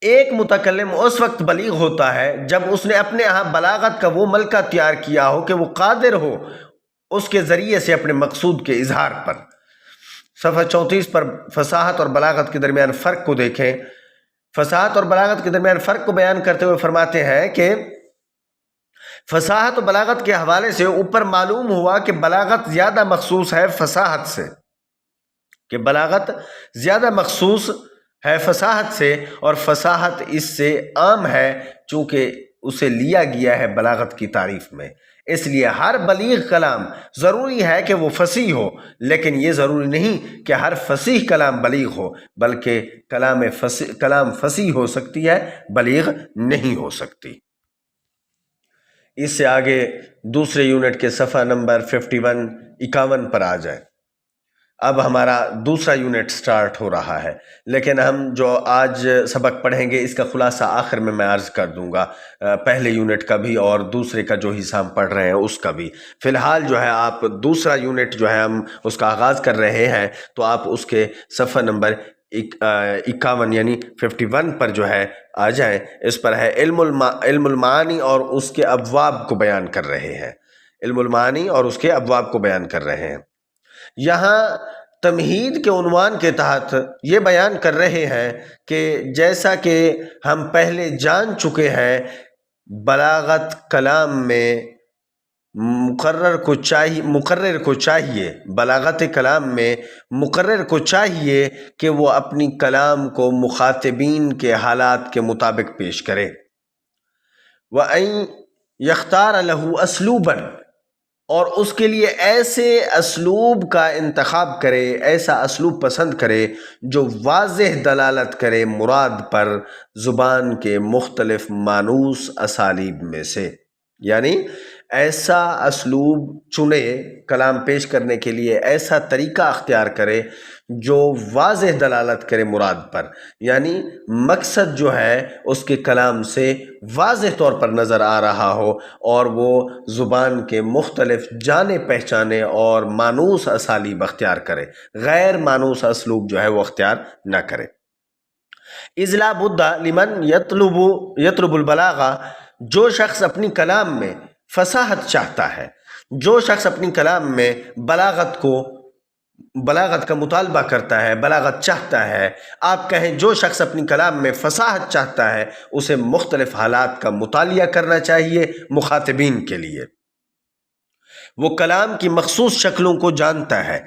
ایک متکلم اس وقت بلیغ ہوتا ہے جب اس نے اپنے ہاں بلاغت کا وہ ملکہ تیار کیا ہو کہ وہ قادر ہو اس کے ذریعے سے اپنے مقصود کے اظہار پر۔ صفحہ 34 پر فصاحت اور بلاغت کے درمیان فرق کو دیکھیں۔ فصاحت اور بلاغت کے درمیان فرق کو بیان کرتے ہوئے فرماتے ہیں کہ فصاحت و بلاغت کے حوالے سے اوپر معلوم ہوا کہ بلاغت زیادہ مخصوص ہے فصاحت سے، کہ بلاغت زیادہ مخصوص ہے فصاحت سے، اور فصاحت اس سے عام ہے چونکہ اسے لیا گیا ہے بلاغت کی تعریف میں۔ اس لیے ہر بلیغ کلام ضروری ہے کہ وہ فصیح ہو، لیکن یہ ضروری نہیں کہ ہر فصیح کلام بلیغ ہو، بلکہ کلام فصیح ہو سکتی ہے، بلیغ نہیں ہو سکتی۔ اس سے آگے دوسرے یونٹ کے صفحہ نمبر 51 پر آ جائیں۔ اب ہمارا دوسرا یونٹ سٹارٹ ہو رہا ہے، لیکن ہم جو آج سبق پڑھیں گے اس کا خلاصہ آخر میں عرض کر دوں گا، پہلے یونٹ کا بھی اور دوسرے کا جو حصہ ہم پڑھ رہے ہیں اس کا بھی۔ فی الحال جو ہے آپ دوسرا یونٹ جو ہے ہم اس کا آغاز کر رہے ہیں، تو آپ اس کے صفحہ نمبر 51 یعنی 51 پر جو ہے آ جائیں۔ اس پر ہے علم المعانی اور اس کے ابواب کو بیان کر رہے ہیں۔ علم المعانی اور اس کے ابواب کو بیان کر رہے ہیں۔ یہاں تمہید کے عنوان کے تحت یہ بیان کر رہے ہیں کہ جیسا کہ ہم پہلے جان چکے ہیں، بلاغت کلام میں مقرر کو چاہیے بلاغت کلام میں مقرر کو چاہیے کہ وہ اپنی کلام کو مخاطبین کے حالات کے مطابق پیش کرے، وَأَن يَخْتَارَ لَهُ أَسْلُوبًا، اور اس کے لیے ایسے اسلوب کا انتخاب کرے، ایسا اسلوب پسند کرے جو واضح دلالت کرے مراد پر زبان کے مختلف مانوس اسالیب میں سے، یعنی ایسا اسلوب چنے کلام پیش کرنے کے لیے، ایسا طریقہ اختیار کرے جو واضح دلالت کرے مراد پر، یعنی مقصد جو ہے اس کے کلام سے واضح طور پر نظر آ رہا ہو، اور وہ زبان کے مختلف جانے پہچانے اور مانوس اسالیب اختیار کرے، غیر مانوس اسلوب جو ہے وہ اختیار نہ کرے۔ اذ لا بد لمن یطلب البلاغہ، جو شخص اپنی کلام میں فصاحت چاہتا ہے، جو شخص اپنی کلام میں بلاغت کا مطالبہ کرتا ہے، بلاغت چاہتا ہے، آپ کہیں جو شخص اپنی کلام میں فصاحت چاہتا ہے اسے مختلف حالات کا مطالعہ کرنا چاہیے مخاطبین کے لیے۔ وہ کلام کی مخصوص شکلوں کو جانتا ہے،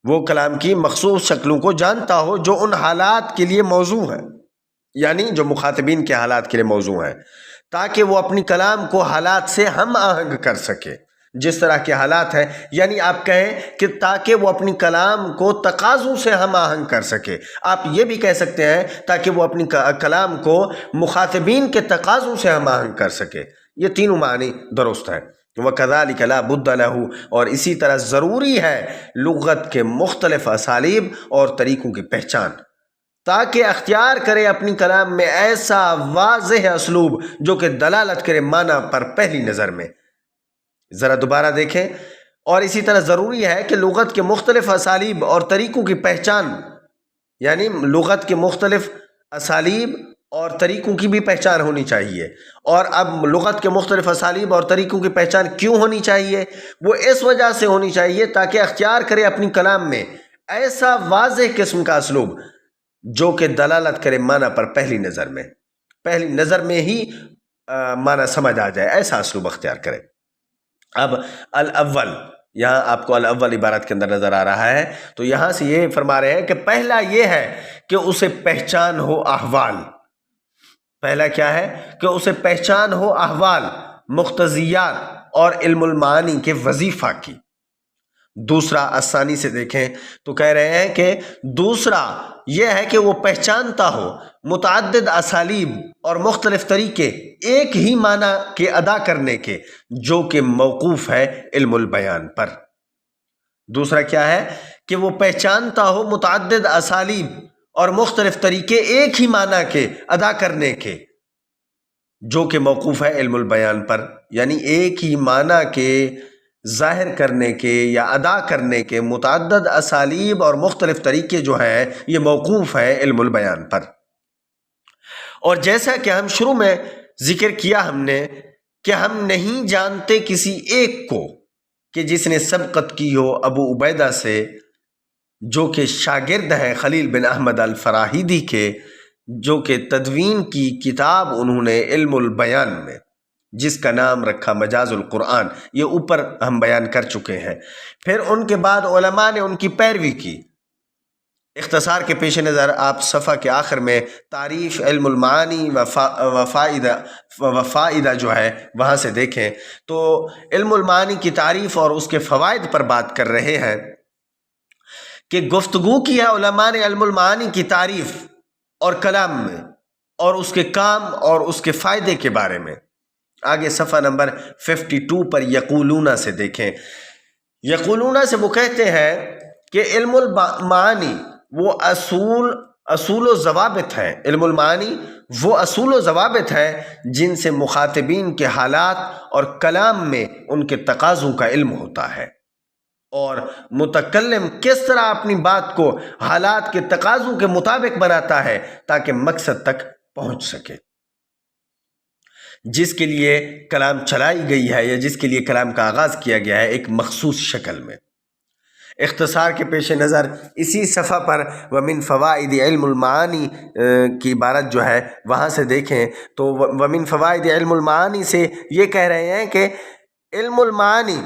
وہ کلام کی مخصوص شکلوں کو جانتا ہو جو ان حالات کے لیے موضوع ہیں، یعنی جو مخاطبین کے حالات کے لیے موضوع ہیں، تاکہ وہ اپنی کلام کو حالات سے ہم آہنگ کر سکے۔ جس طرح کے حالات ہیں، یعنی آپ کہیں کہ تاکہ وہ اپنی کلام کو تقاضوں سے ہم آہنگ کر سکے، آپ یہ بھی کہہ سکتے ہیں تاکہ وہ اپنی کلام کو مخاطبین کے تقاضوں سے ہم آہنگ کر سکے۔ یہ تینوں معنی درست ہیں۔ وَكَذَلِكَ لَا بُدَّ لَهُ، اور اسی طرح ضروری ہے لغت کے مختلف اسالیب اور طریقوں کی پہچان، تاکہ اختیار کرے اپنی کلام میں ایسا واضح اسلوب جو کہ دلالت کرے معنی پر پہلی نظر میں۔ ذرا دوبارہ دیکھیں۔ اور اسی طرح ضروری ہے کہ لغت کے مختلف اسالیب اور طریقوں کی پہچان، یعنی لغت کے مختلف اسالیب اور طریقوں کی بھی پہچان ہونی چاہیے۔ اور اب لغت کے مختلف اسالیب اور طریقوں کی پہچان کیوں ہونی چاہیے؟ وہ اس وجہ سے ہونی چاہیے تاکہ اختیار کرے اپنی کلام میں ایسا واضح قسم کا اسلوب جو کہ دلالت کرے معنی پر پہلی نظر میں ہی معنی سمجھ آ جائے، ایسا اسلوب اختیار کرے۔ اب الاول، یہاں آپ کو الاول عبارت کے اندر نظر آ رہا ہے، تو یہاں سے یہ فرما رہے ہیں کہ پہلا یہ ہے کہ اسے پہچان ہو احوال۔ پہلا کیا ہے؟ کہ اسے پہچان ہو احوال، مقتضیات اور علم المعانی کے وظیفہ کی۔ دوسرا الثانی سے دیکھیں تو کہہ رہے ہیں کہ دوسرا یہ ہے کہ وہ پہچانتا ہو متعدد اسالیب اور مختلف طریقے ایک ہی معنی کے ادا کرنے کے جو کہ موقوف ہے علم البیان پر۔ دوسرا کیا ہے کہ وہ پہچانتا ہو متعدد اسالیب اور مختلف طریقے ایک ہی معنی کے ادا کرنے کے جو کہ موقوف ہے علم البیان پر، یعنی ایک ہی معنی کے ظاہر کرنے کے یا ادا کرنے کے متعدد اسالیب اور مختلف طریقے جو ہیں یہ موقوف ہے علم البیان پر۔ اور جیسا کہ ہم شروع میں ذکر کیا ہم نے کہ ہم نہیں جانتے کسی ایک کو کہ جس نے سبقت کی ہو ابو عبیدہ سے، جو کہ شاگرد ہیں خلیل بن احمد الفراہیدی کے، جو کہ تدوین کی کتاب انہوں نے علم البیان میں، جس کا نام رکھا مجاز القرآن، یہ اوپر ہم بیان کر چکے ہیں۔ پھر ان کے بعد علماء نے ان کی پیروی کی۔ اختصار کے پیش نظر آپ صفحہ کے آخر میں تعریف علم المعانی و فائدہ جو ہے وہاں سے دیکھیں تو علم المعانی کی تعریف اور اس کے فوائد پر بات کر رہے ہیں کہ گفتگو کی ہے علماء نے علم المعانی کی تعریف اور کلام میں اور اس کے کام اور اس کے فائدے کے بارے میں۔ آگے صفحہ نمبر 52 پر یقولون سے دیکھیں۔ یقولون سے وہ کہتے ہیں کہ علم المعانی وہ اصول و ضوابط ہیں، علم المعانی وہ اصول و ضوابط ہیں جن سے مخاطبین کے حالات اور کلام میں ان کے تقاضوں کا علم ہوتا ہے، اور متکلم کس طرح اپنی بات کو حالات کے تقاضوں کے مطابق بناتا ہے تاکہ مقصد تک پہنچ سکے، جس کے لیے کلام چلائی گئی ہے یا جس کے لیے کلام کا آغاز کیا گیا ہے ایک مخصوص شکل میں۔ اختصار کے پیش نظر اسی صفحہ پر ومن فوائد علم المعانی کی عبارت جو ہے وہاں سے دیکھیں تو ومن فوائد علم المعانی سے یہ کہہ رہے ہیں کہ علم المعانی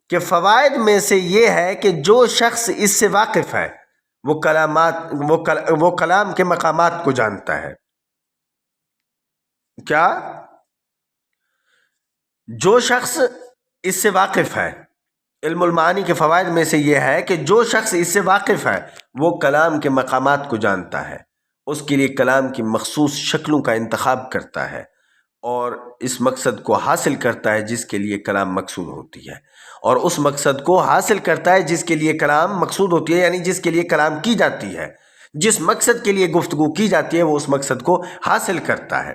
کے فوائد میں سے یہ ہے کہ جو شخص اس سے واقف ہے وہ کلام کے مقامات کو جانتا ہے۔ کیا؟ جو شخص اس سے واقف ہے، علم المعانی کے فوائد میں سے یہ ہے کہ جو شخص اس سے واقف ہے وہ کلام کے مقامات کو جانتا ہے، اس کے لیے کلام کی مخصوص شکلوں کا انتخاب کرتا ہے اور اس مقصد کو حاصل کرتا ہے جس کے لیے کلام مقصود ہوتی ہے، اور اس مقصد کو حاصل کرتا ہے جس کے لیے کلام مقصود ہوتی ہے، یعنی جس کے لیے کلام کی جاتی ہے، جس مقصد کے لیے گفتگو کی جاتی ہے وہ اس مقصد کو حاصل کرتا ہے۔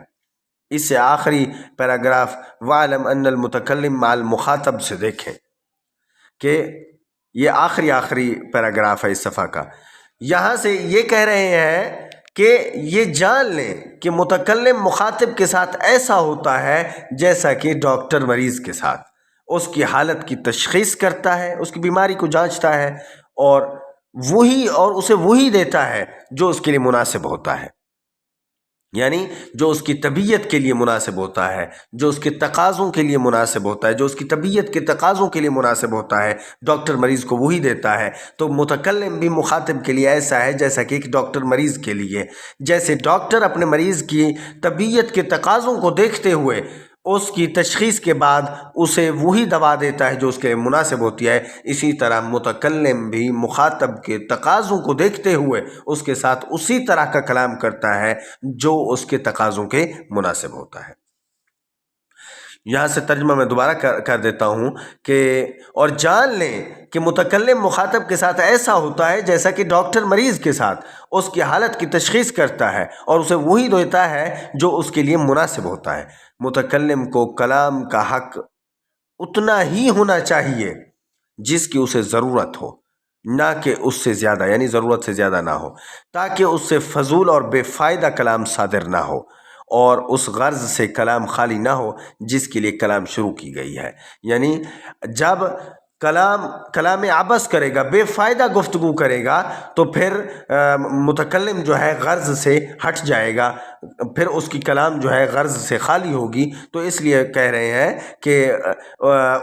اس سے آخری پیراگراف وَعْلَمْ أَنَّ الْمُتَكَلِّمَ مَعَ الْمُخَاطَب سے دیکھیں کہ یہ آخری پیراگراف ہے اس صفحہ کا۔ یہاں سے یہ کہہ رہے ہیں کہ یہ جان لیں کہ متکلم مخاطب کے ساتھ ایسا ہوتا ہے جیسا کہ ڈاکٹر مریض کے ساتھ، اس کی حالت کی تشخیص کرتا ہے، اس کی بیماری کو جانچتا ہے اور اسے وہی دیتا ہے جو اس کے لیے مناسب ہوتا ہے، یعنی جو اس کی طبیعت کے لیے مناسب ہوتا ہے، جو اس کے تقاضوں کے لیے مناسب ہوتا ہے، جو اس کی طبیعت کے تقاضوں کے لیے مناسب ہوتا ہے ڈاکٹر مریض کو وہی دیتا ہے۔ تو متکلم بھی مخاطب کے لیے ایسا ہے جیسا کہ ایک ڈاکٹر مریض کے لیے، جیسے ڈاکٹر اپنے مریض کی طبیعت کے تقاضوں کو دیکھتے ہوئے اس کی تشخیص کے بعد اسے وہی دوا دیتا ہے جو اس کے مناسب ہوتی ہے، اسی طرح متکلم بھی مخاطب کے تقاضوں کو دیکھتے ہوئے اس کے ساتھ اسی طرح کا کلام کرتا ہے جو اس کے تقاضوں کے مناسب ہوتا ہے۔ یہاں سے ترجمہ میں دوبارہ کر دیتا ہوں کہ اور جان لیں کہ متکلم مخاطب کے ساتھ ایسا ہوتا ہے جیسا کہ ڈاکٹر مریض کے ساتھ اس کی حالت کی تشخیص کرتا ہے اور اسے وہی دیتا ہے جو اس کے لیے مناسب ہوتا ہے۔ متکلم کو کلام کا حق اتنا ہی ہونا چاہیے جس کی اسے ضرورت ہو، نہ کہ اس سے زیادہ، یعنی ضرورت سے زیادہ نہ ہو، تاکہ اس سے فضول اور بے فائدہ کلام صادر نہ ہو اور اس غرض سے کلام خالی نہ ہو جس کے لیے کلام شروع کی گئی ہے۔ یعنی جب کلام عبث کرے گا، بے فائدہ گفتگو کرے گا تو پھر متکلم جو ہے غرض سے ہٹ جائے گا پھر اس کی کلام جو ہے غرض سے خالی ہوگی، تو اس لیے کہہ رہے ہیں کہ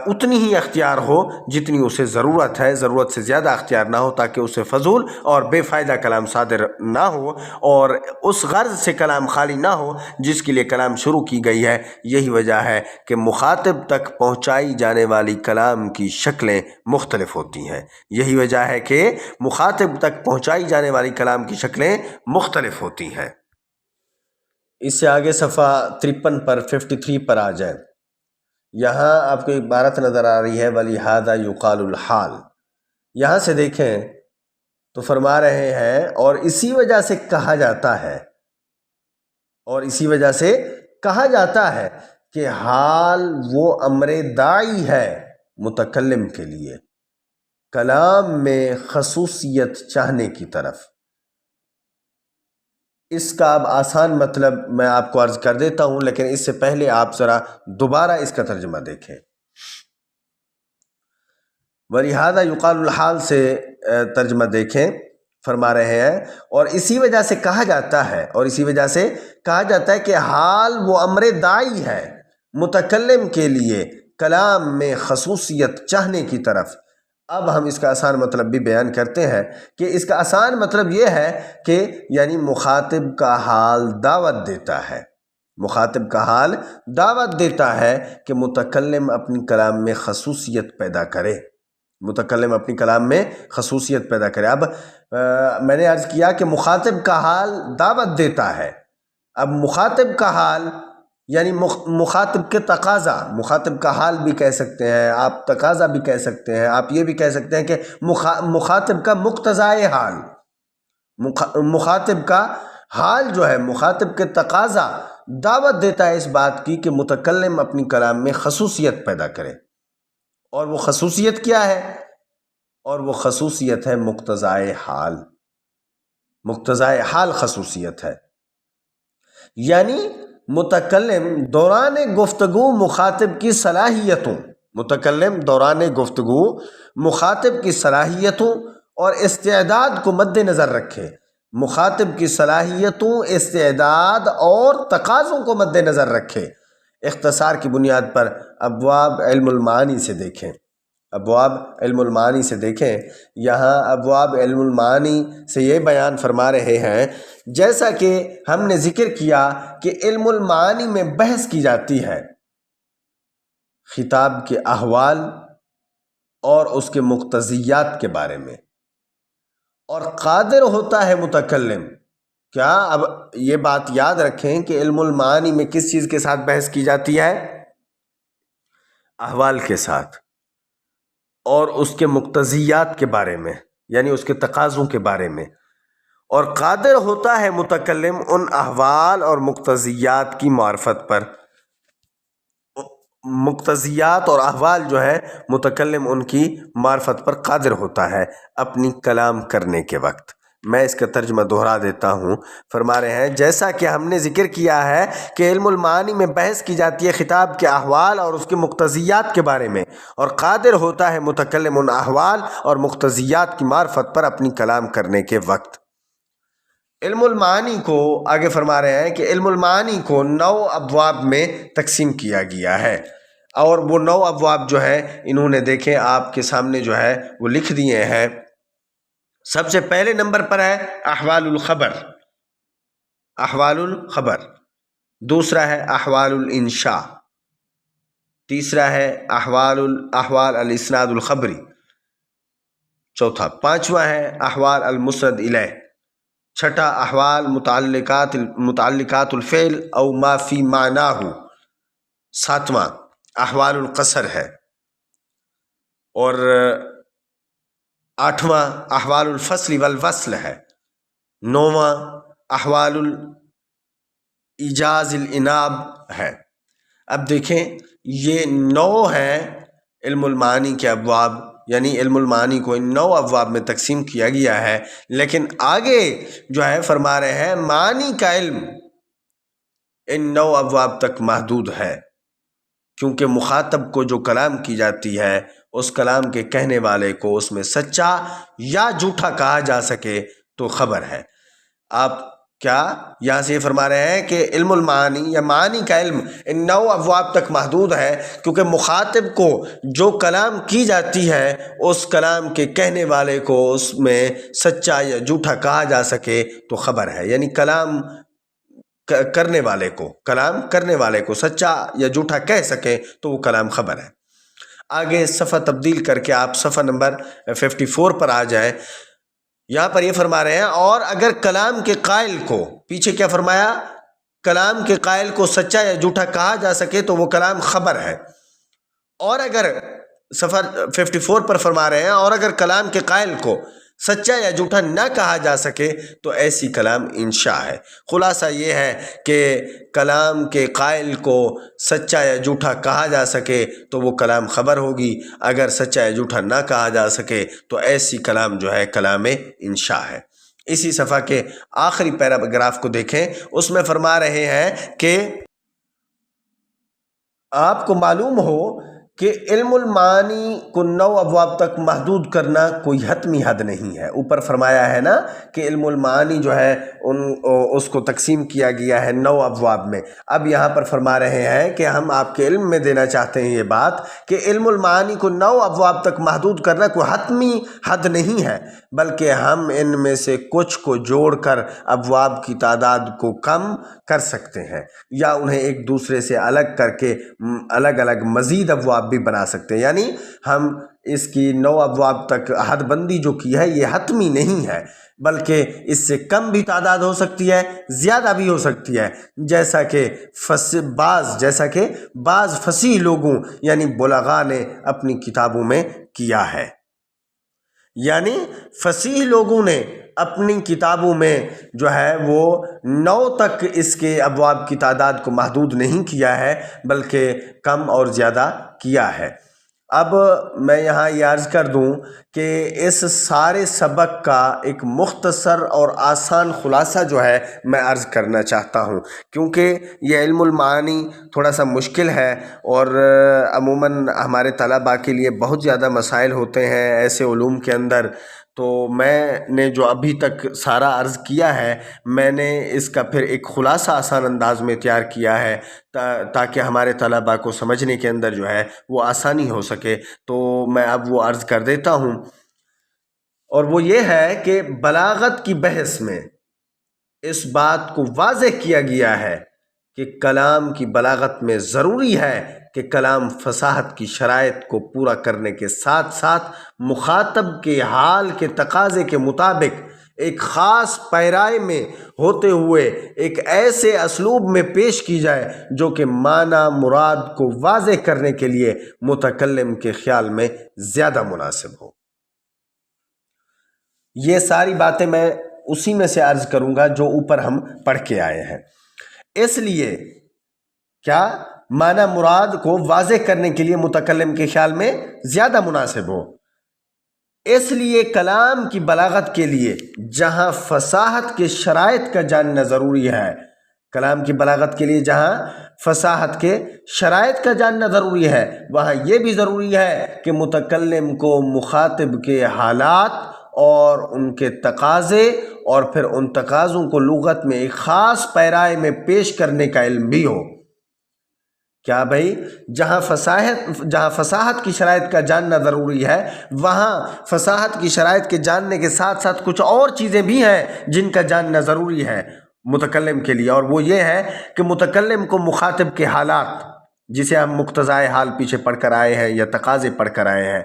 اتنی ہی اختیار ہو جتنی اسے ضرورت ہے، ضرورت سے زیادہ اختیار نہ ہو، تاکہ اسے فضول اور بے فائدہ کلام صادر نہ ہو، اور اس غرض سے کلام خالی نہ ہو جس کے لیے کلام شروع کی گئی ہے۔ یہی وجہ ہے کہ مخاطب تک پہنچائی جانے والی کلام کی شکلیں مختلف ہوتی ہیں۔ یہی وجہ ہے کہ مخاطب تک پہنچائی جانے والی کلام کی شکلیں مختلف ہوتی ہیں۔ اس سے آگے صفحہ 53 پر 53 پر آ جائیں۔ یہاں آپ کو ایک عبارت نظر آ رہی ہے وَلِهَذَا يُقَالُ الْحَالُ۔ یہاں سے دیکھیں تو فرما رہے ہیں اور اسی وجہ سے کہا جاتا ہے، اور اسی وجہ سے کہا جاتا ہے کہ حال وہ امر داعی ہے متکلم کے لیے کلام میں خصوصیت چاہنے کی طرف۔ اس کا اب آسان مطلب میں آپ کو عرض کر دیتا ہوں، لیکن اس سے پہلے آپ ذرا دوبارہ اس کا ترجمہ دیکھیں۔ وَلِهَذَا يُقَالُ الْحَالُ سے ترجمہ دیکھیں، فرما رہے ہیں اور اسی وجہ سے کہا جاتا ہے، اور اسی وجہ سے کہا جاتا ہے کہ حال وہ امر داعی ہے متکلم کے لیے کلام میں خصوصیت چاہنے کی طرف۔ اب ہم اس کا آسان مطلب بھی بیان کرتے ہیں کہ اس کا آسان مطلب یہ ہے کہ یعنی مخاطب کا حال دعوت دیتا ہے، مخاطب کا حال دعوت دیتا ہے کہ متکلم اپنی کلام میں خصوصیت پیدا کرے، متکلم اپنی کلام میں خصوصیت پیدا کرے۔ اب میں نے عرض کیا کہ مخاطب کا حال دعوت دیتا ہے، اب مخاطب کا حال یعنی مخاطب کے تقاضا، مخاطب کا حال بھی کہہ سکتے ہیں آپ، تقاضا بھی کہہ سکتے ہیں آپ، یہ بھی کہہ سکتے ہیں کہ مخاطب کا مقتضائے حال، مخاطب کا حال جو ہے، مخاطب کے تقاضا دعوت دیتا ہے اس بات کی کہ متکلم اپنی کلام میں خصوصیت پیدا کرے، اور وہ خصوصیت کیا ہے؟ اور وہ خصوصیت ہے مقتضائے حال، مقتضائے حال خصوصیت ہے، یعنی متکلم دوران گفتگو مخاطب کی صلاحیتوں، متکلم دوران گفتگو مخاطب کی صلاحیتوں اور استعداد کو مد نظر رکھے، مخاطب کی صلاحیتوں، استعداد اور تقاضوں کو مد نظر رکھے۔ اختصار کی بنیاد پر ابواب علم المعانی سے دیکھیں، ابواب علم المعانی سے دیکھیں، یہاں ابواب علم المعانی سے یہ بیان فرما رہے ہیں جیسا کہ ہم نے ذکر کیا کہ علم المعانی میں بحث کی جاتی ہے خطاب کے احوال اور اس کے مقتضیات کے بارے میں، اور قادر ہوتا ہے متکلم کیا؟ اب یہ بات یاد رکھیں کہ علم المعانی میں کس چیز کے ساتھ بحث کی جاتی ہے؟ احوال کے ساتھ، اور اس کے مقتضیات کے بارے میں، یعنی اس کے تقاضوں کے بارے میں، اور قادر ہوتا ہے متکلم ان احوال اور مقتضیات کی معرفت پر، مقتضیات اور احوال جو ہے متکلم ان کی معرفت پر قادر ہوتا ہے اپنی کلام کرنے کے وقت۔ میں اس کا ترجمہ دہرا دیتا ہوں، فرما رہے ہیں جیسا کہ ہم نے ذکر کیا ہے کہ علم المعانی میں بحث کی جاتی ہے خطاب کے احوال اور اس کے مقتضیات کے بارے میں، اور قادر ہوتا ہے متکلم ان احوال اور مقتضیات کی معرفت پر اپنی کلام کرنے کے وقت۔ علم المعانی کو آگے فرما رہے ہیں کہ علم المعانی کو 9 ابواب میں تقسیم کیا گیا ہے، اور وہ 9 ابواب جو ہیں انہوں نے دیکھیں آپ کے سامنے جو ہے وہ لکھ دیے ہیں۔ سب سے پہلے نمبر پر ہے احوال الخبر، احوال الخبر، دوسرا ہے احوال الانشاء، تیسرا ہے احوال الاسناد الخبری، چوتھا، پانچواں ہے احوال المسند الیہ، چھٹا احوال متعلقات الفعل او ما فی معناہ، ساتواں احوال القصر ہے، اور آٹھواں احوال الفصل والوصل ہے، نوواں احوال الایجاز الاناب ہے۔ اب دیکھیں یہ 9 ہیں علم المعانی کے ابواب، یعنی علم المعانی کو ان 9 ابواب میں تقسیم کیا گیا ہے، لیکن آگے جو ہے فرما رہے ہیں معانی کا علم ان 9 ابواب تک محدود ہے، کیونکہ مخاطب کو جو کلام کی جاتی ہے اس کلام کے کہنے والے کو اس میں سچا یا جھوٹا کہا جا سکے تو خبر ہے۔ آپ کیا یہاں سے یہ فرما رہے ہیں کہ علم المعانی یا معانی کا علم ان 9 ابواب تک محدود ہے، کیونکہ مخاطب کو جو کلام کی جاتی ہے اس کلام کے کہنے والے کو اس میں سچا یا جھوٹا کہا جا سکے تو خبر ہے، یعنی کلام کرنے والے کو سچا یا جھوٹا کہہ سکے تو وہ کلام خبر ہے۔ آگے صفحہ تبدیل کر کے آپ صفحہ نمبر 54 پر آ جائیں۔ یہاں پر یہ فرما رہے ہیں اور اگر کلام کے قائل کو، پیچھے کیا فرمایا، کلام کے قائل کو سچا یا جھوٹا کہا جا سکے تو وہ کلام خبر ہے، اور اگر صفحہ 54 پر فرما رہے ہیں اور اگر کلام کے قائل کو سچا یا جھوٹا نہ کہا جا سکے تو ایسی کلام انشاء ہے۔ خلاصہ یہ ہے کہ کلام کے قائل کو سچا یا جھوٹا کہا جا سکے تو وہ کلام خبر ہوگی، اگر سچا یا جھوٹا نہ کہا جا سکے تو ایسی کلام جو ہے کلام انشاء ہے۔ اسی صفحہ کے آخری پیراگراف کو دیکھیں، اس میں فرما رہے ہیں کہ آپ کو معلوم ہو کہ علم المعانی کو 9 ابواب تک محدود کرنا کوئی حتمی حد نہیں ہے۔ اوپر فرمایا ہے نا کہ علم المعانی جو ہے اس کو تقسیم کیا گیا ہے 9 ابواب میں۔ اب یہاں پر فرما رہے ہیں کہ ہم آپ کے علم میں دینا چاہتے ہیں یہ بات کہ علم المعانی کو 9 ابواب تک محدود کرنا کوئی حتمی حد نہیں ہے، بلکہ ہم ان میں سے کچھ کو جوڑ کر ابواب کی تعداد کو کم کر سکتے ہیں، یا انہیں ایک دوسرے سے الگ کر کے الگ الگ مزید ابواب بھی بنا سکتے ہیں، یعنی ہم اس کی 9 ابواب تک حد بندی جو کی ہے یہ حتمی نہیں ہے، بلکہ اس سے کم بھی تعداد ہو سکتی ہے، زیادہ بھی ہو سکتی ہے، جیسا کہ بعض فصیح لوگوں یعنی بلغاء نے اپنی کتابوں میں کیا ہے۔ یعنی فصیح لوگوں نے اپنی کتابوں میں جو ہے وہ 9 تک اس کے ابواب کی تعداد کو محدود نہیں کیا ہے، بلکہ کم اور زیادہ کیا ہے۔ اب میں یہاں یہ عرض کر دوں کہ اس سارے سبق کا ایک مختصر اور آسان خلاصہ جو ہے میں عرض کرنا چاہتا ہوں، کیونکہ یہ علم المعانی تھوڑا سا مشکل ہے اور عموماً ہمارے طلباء کے لیے بہت زیادہ مسائل ہوتے ہیں ایسے علوم کے اندر، تو میں نے جو ابھی تک سارا عرض کیا ہے میں نے اس کا پھر ایک خلاصہ آسان انداز میں تیار کیا ہے تاکہ ہمارے طلباء کو سمجھنے کے اندر جو ہے وہ آسانی ہو سکے، تو میں اب وہ عرض کر دیتا ہوں، اور وہ یہ ہے کہ بلاغت کی بحث میں اس بات کو واضح کیا گیا ہے کہ کلام کی بلاغت میں ضروری ہے کہ کلام فصاحت کی شرائط کو پورا کرنے کے ساتھ ساتھ مخاطب کے حال کے تقاضے کے مطابق ایک خاص پیرائے میں ہوتے ہوئے ایک ایسے اسلوب میں پیش کی جائے جو کہ معنی مراد کو واضح کرنے کے لیے متکلم کے خیال میں زیادہ مناسب ہو۔ یہ ساری باتیں میں اسی میں سے عرض کروں گا جو اوپر ہم پڑھ کے آئے ہیں۔ اس لیے کیا معنی مراد کو واضح کرنے کے لیے متکلم کے خیال میں زیادہ مناسب ہو، اس لیے کلام کی بلاغت کے لیے جہاں فصاحت کے شرائط کا جاننا ضروری ہے، کلام کی بلاغت کے لیے جہاں فصاحت کے شرائط کا جاننا ضروری ہے، وہاں یہ بھی ضروری ہے کہ متکلم کو مخاطب کے حالات اور ان کے تقاضے اور پھر ان تقاضوں کو لغت میں ایک خاص پیرائے میں پیش کرنے کا علم بھی ہو۔ کیا بھائی، جہاں فصاحت کی شرائط کا جاننا ضروری ہے وہاں فصاحت کی شرائط کے جاننے کے ساتھ ساتھ کچھ اور چیزیں بھی ہیں جن کا جاننا ضروری ہے متکلم کے لیے، اور وہ یہ ہے کہ متکلم کو مخاطب کے حالات، جسے ہم مقتضائے حال پیچھے پڑھ کر آئے ہیں یا تقاضے پڑھ کر آئے ہیں،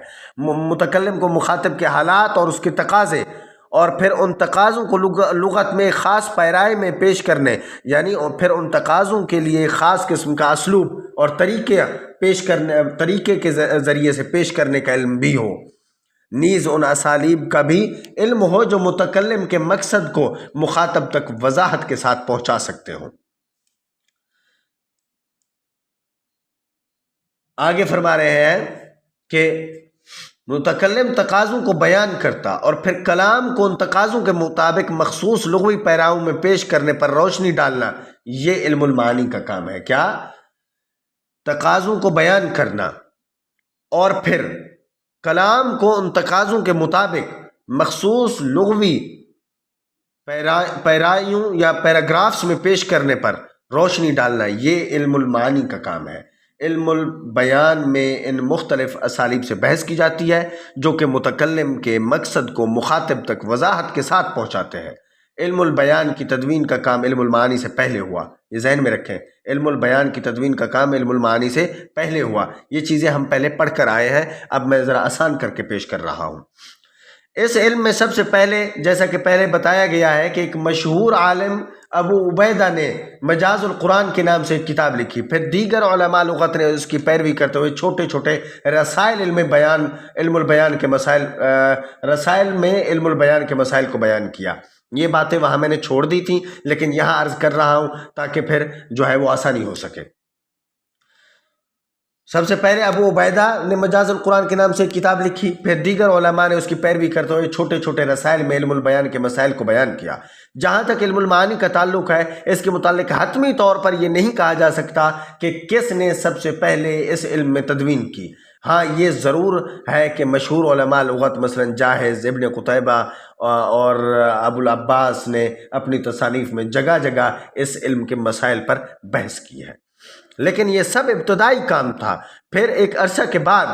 متکلم کو مخاطب کے حالات اور اس کے تقاضے اور پھر ان تقاضوں کو لغت میں خاص پیرائے میں پیش کرنے، یعنی پھر ان تقاضوں کے لیے خاص قسم کا اسلوب اور طریقے کے ذریعے سے پیش کرنے کا علم بھی ہو، نیز ان اسالیب کا بھی علم ہو جو متکلم کے مقصد کو مخاطب تک وضاحت کے ساتھ پہنچا سکتے ہوں۔ آگے فرما رہے ہیں کہ متکلم تقاضوں کو بیان کرتا اور پھر کلام کو ان تقاضوں کے مطابق مخصوص لغوی پیراؤں میں پیش کرنے پر روشنی ڈالنا، یہ علم المعانی کا کام ہے۔ کیا؟ تقاضوں کو بیان کرنا اور پھر کلام کو ان تقاضوں کے مطابق مخصوص لغوی پیرایوں یا پیراگرافس میں پیش کرنے پر روشنی ڈالنا، یہ علم المعانی کا کام ہے۔ علم البیان میں ان مختلف اسالیب سے بحث کی جاتی ہے جو کہ متکلم کے مقصد کو مخاطب تک وضاحت کے ساتھ پہنچاتے ہیں۔ علم البیان کی تدوین کا کام علم المعانی سے پہلے ہوا، یہ ذہن میں رکھیں، علم البیان کی تدوین کا کام علم المعانی سے پہلے ہوا۔ یہ چیزیں ہم پہلے پڑھ کر آئے ہیں، اب میں ذرا آسان کر کے پیش کر رہا ہوں۔ اس علم میں سب سے پہلے، جیسا کہ پہلے بتایا گیا ہے، کہ ایک مشہور عالم ابو عبیدہ نے مجاز القرآن کے نام سے ایک کتاب لکھی، پھر دیگر علماء لغت نے اس کی پیروی کرتے ہوئے چھوٹے چھوٹے رسائل علم البیان کے مسائل رسائل میں علم البیان کے مسائل کو بیان کیا۔ یہ باتیں وہاں میں نے چھوڑ دی تھیں، لیکن یہاں عرض کر رہا ہوں تاکہ پھر جو ہے وہ آسانی ہو سکے۔ سب سے پہلے ابو عبیدہ نے مجاز القرآن کے نام سے ایک کتاب لکھی، پھر دیگر علماء نے اس کی پیروی کرتے ہوئے چھوٹے چھوٹے رسائل میں علم البیان کے مسائل کو بیان کیا۔ جہاں تک علم المعانی کا تعلق ہے، اس کے متعلق حتمی طور پر یہ نہیں کہا جا سکتا کہ کس نے سب سے پہلے اس علم میں تدوین کی۔ ہاں یہ ضرور ہے کہ مشہور علماء لغت مثلا جاحظ، ابن قتیبہ اور ابو العباس نے اپنی تصانیف میں جگہ جگہ اس علم کے مسائل پر بحث کی ہے، لیکن یہ سب ابتدائی کام تھا۔ پھر ایک عرصہ کے بعد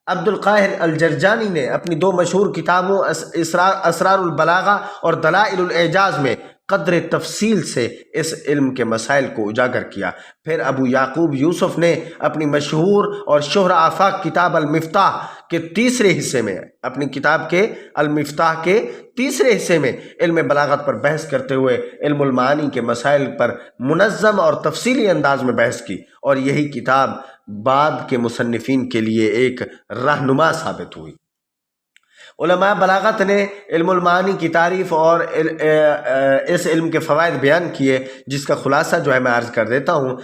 عبد القاہر الجرجانی نے اپنی دو مشہور کتابوں اسرار البلاغہ اور دلائل الاعجاز میں قدر تفصیل سے اس علم کے مسائل کو اجاگر کیا۔ پھر ابو یعقوب یوسف نے اپنی مشہور اور شہرہ آفاق کتاب المفتاح کے تیسرے حصے میں، اپنی کتاب کے المفتاح کے تیسرے حصے میں علم بلاغت پر بحث کرتے ہوئے علم المعانی کے مسائل پر منظم اور تفصیلی انداز میں بحث کی، اور یہی کتاب بعد کے مصنفین کے لیے ایک رہنما ثابت ہوئی۔ علماء بلاغت نے علم المعانی کی تعریف اور اس علم کے فوائد بیان کیے، جس کا خلاصہ جو ہے میں عرض کر دیتا ہوں۔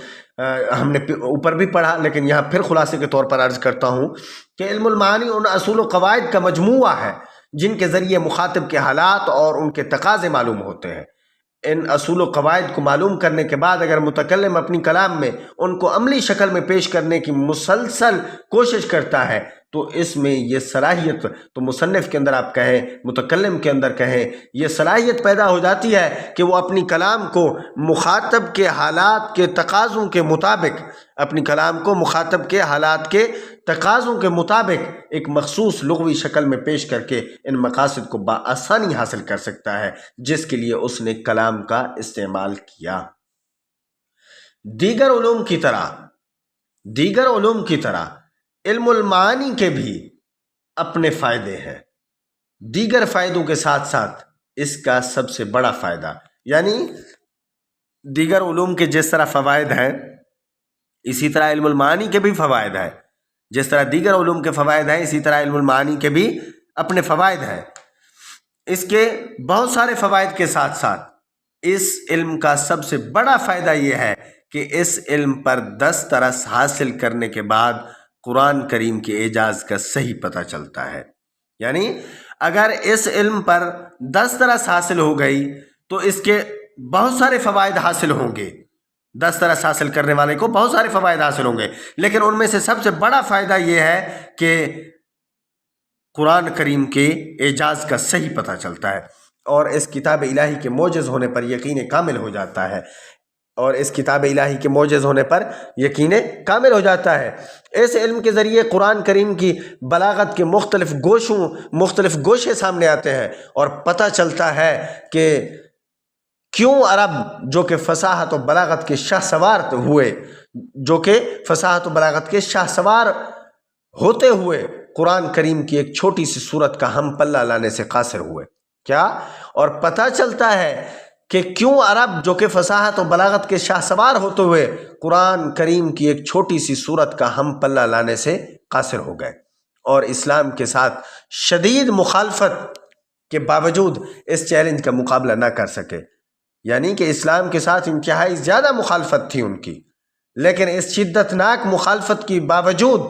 ہم نے اوپر بھی پڑھا، لیکن یہاں پھر خلاصے کے طور پر عرض کرتا ہوں کہ علم المعانی ان اصول و قواعد کا مجموعہ ہے جن کے ذریعے مخاطب کے حالات اور ان کے تقاضے معلوم ہوتے ہیں۔ ان اصول و قواعد کو معلوم کرنے کے بعد اگر متکلم اپنی کلام میں ان کو عملی شکل میں پیش کرنے کی مسلسل کوشش کرتا ہے تو اس میں یہ صلاحیت، تو مصنف کے اندر آپ کہیں، متکلم کے اندر کہیں، یہ صلاحیت پیدا ہو جاتی ہے کہ وہ اپنی کلام کو مخاطب کے حالات کے تقاضوں کے مطابق، اپنی کلام کو مخاطب کے حالات کے تقاضوں کے مطابق ایک مخصوص لغوی شکل میں پیش کر کے ان مقاصد کو بآسانی حاصل کر سکتا ہے جس کے لیے اس نے کلام کا استعمال کیا۔ دیگر علوم کی طرح علم المعانی کے بھی اپنے فائدے ہیں۔ دیگر فائدوں کے ساتھ ساتھ اس کا سب سے بڑا فائدہ، یعنی دیگر علوم کے جس طرح فوائد ہیں اسی طرح علم المعانی کے بھی فوائد ہیں، جس طرح دیگر علوم کے فوائد ہیں اسی طرح علم المعانی کے بھی اپنے فوائد ہیں۔ اس کے بہت سارے فوائد کے ساتھ ساتھ اس علم کا سب سے بڑا فائدہ یہ ہے کہ اس علم پر دسترس حاصل کرنے کے بعد قرآن کریم کے اعجاز کا صحیح پتہ چلتا ہے۔ یعنی اگر اس علم پر دسترس حاصل ہو گئی تو اس کے بہت سارے فوائد حاصل ہوں گے، دسترس حاصل کرنے والے کو بہت سارے فوائد حاصل ہوں گے، لیکن ان میں سے سب سے بڑا فائدہ یہ ہے کہ قرآن کریم کے اعجاز کا صحیح پتہ چلتا ہے، اور اس کتاب الہی کے معجز ہونے پر یقین کامل ہو جاتا ہے، اس علم کے ذریعے قرآن کریم کی بلاغت کے مختلف گوشے سامنے آتے ہیں، اور پتہ چلتا ہے کہ کیوں عرب جو کہ فصاحت و بلاغت کے ہوتے ہوئے قرآن کریم کی ایک چھوٹی سی صورت کا ہم پلہ لانے سے قاصر ہوئے، اور پتہ چلتا ہے کہ کیوں عرب جو کہ فصاحت و بلاغت کے شاہ سوار ہوتے ہوئے قرآن کریم کی ایک چھوٹی سی صورت کا ہم پلہ لانے سے قاصر ہو گئے، اور اسلام کے ساتھ شدید مخالفت کے باوجود اس چیلنج کا مقابلہ نہ کر سکے۔ یعنی کہ اسلام کے ساتھ انتہائی زیادہ مخالفت تھی ان کی، لیکن اس شدت ناک مخالفت کی باوجود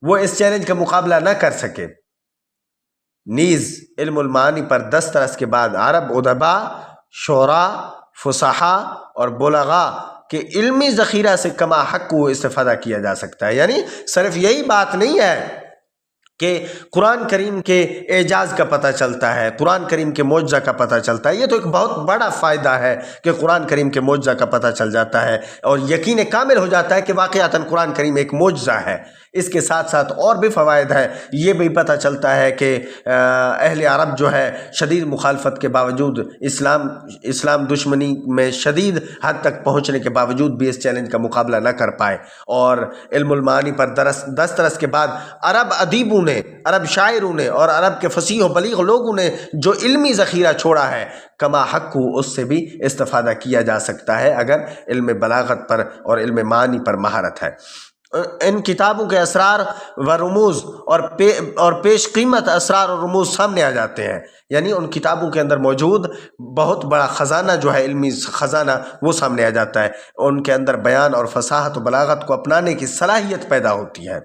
وہ اس چیلنج کا مقابلہ نہ کر سکے۔ نیز علم المعانی پر دسترس کے بعد عرب ادبا، شعراء، فصحاء اور بلغاء کے علمی ذخیرہ سے کما حق کو استفادہ کیا جا سکتا ہے۔ یعنی صرف یہی بات نہیں ہے کہ قرآن کریم کے اعجاز کا پتہ چلتا ہے، قرآن کریم کے معجزہ کا پتہ چلتا ہے۔ یہ تو ایک بہت بڑا فائدہ ہے کہ قرآن کریم کے معجزہ کا پتہ چل جاتا ہے اور یقین کامل ہو جاتا ہے کہ واقعتاً قرآن کریم ایک معجزہ ہے۔ اس کے ساتھ ساتھ اور بھی فوائد ہیں۔ یہ بھی پتہ چلتا ہے کہ اہل عرب جو ہے شدید مخالفت کے باوجود، اسلام دشمنی میں شدید حد تک پہنچنے کے باوجود بھی اس چیلنج کا مقابلہ نہ کر پائے، اور علم المعانی پر دسترس کے بعد عرب ادیبوں نے، عرب شاعروں نے اور عرب کے فصیح و بلیغ لوگوں نے جو علمی ذخیرہ چھوڑا ہے، کما حق کو اس سے بھی استفادہ کیا جا سکتا ہے اگر علم بلاغت پر اور علم معانی پر مہارت ہے۔ ان کتابوں کے اسرار و رموز اور پیش قیمت اسرار و رموز سامنے آ جاتے ہیں، یعنی ان کتابوں کے اندر موجود بہت بڑا خزانہ جو ہے، علمی خزانہ، وہ سامنے آ جاتا ہے۔ ان کے اندر بیان اور فصاحت و بلاغت کو اپنانے کی صلاحیت پیدا ہوتی ہے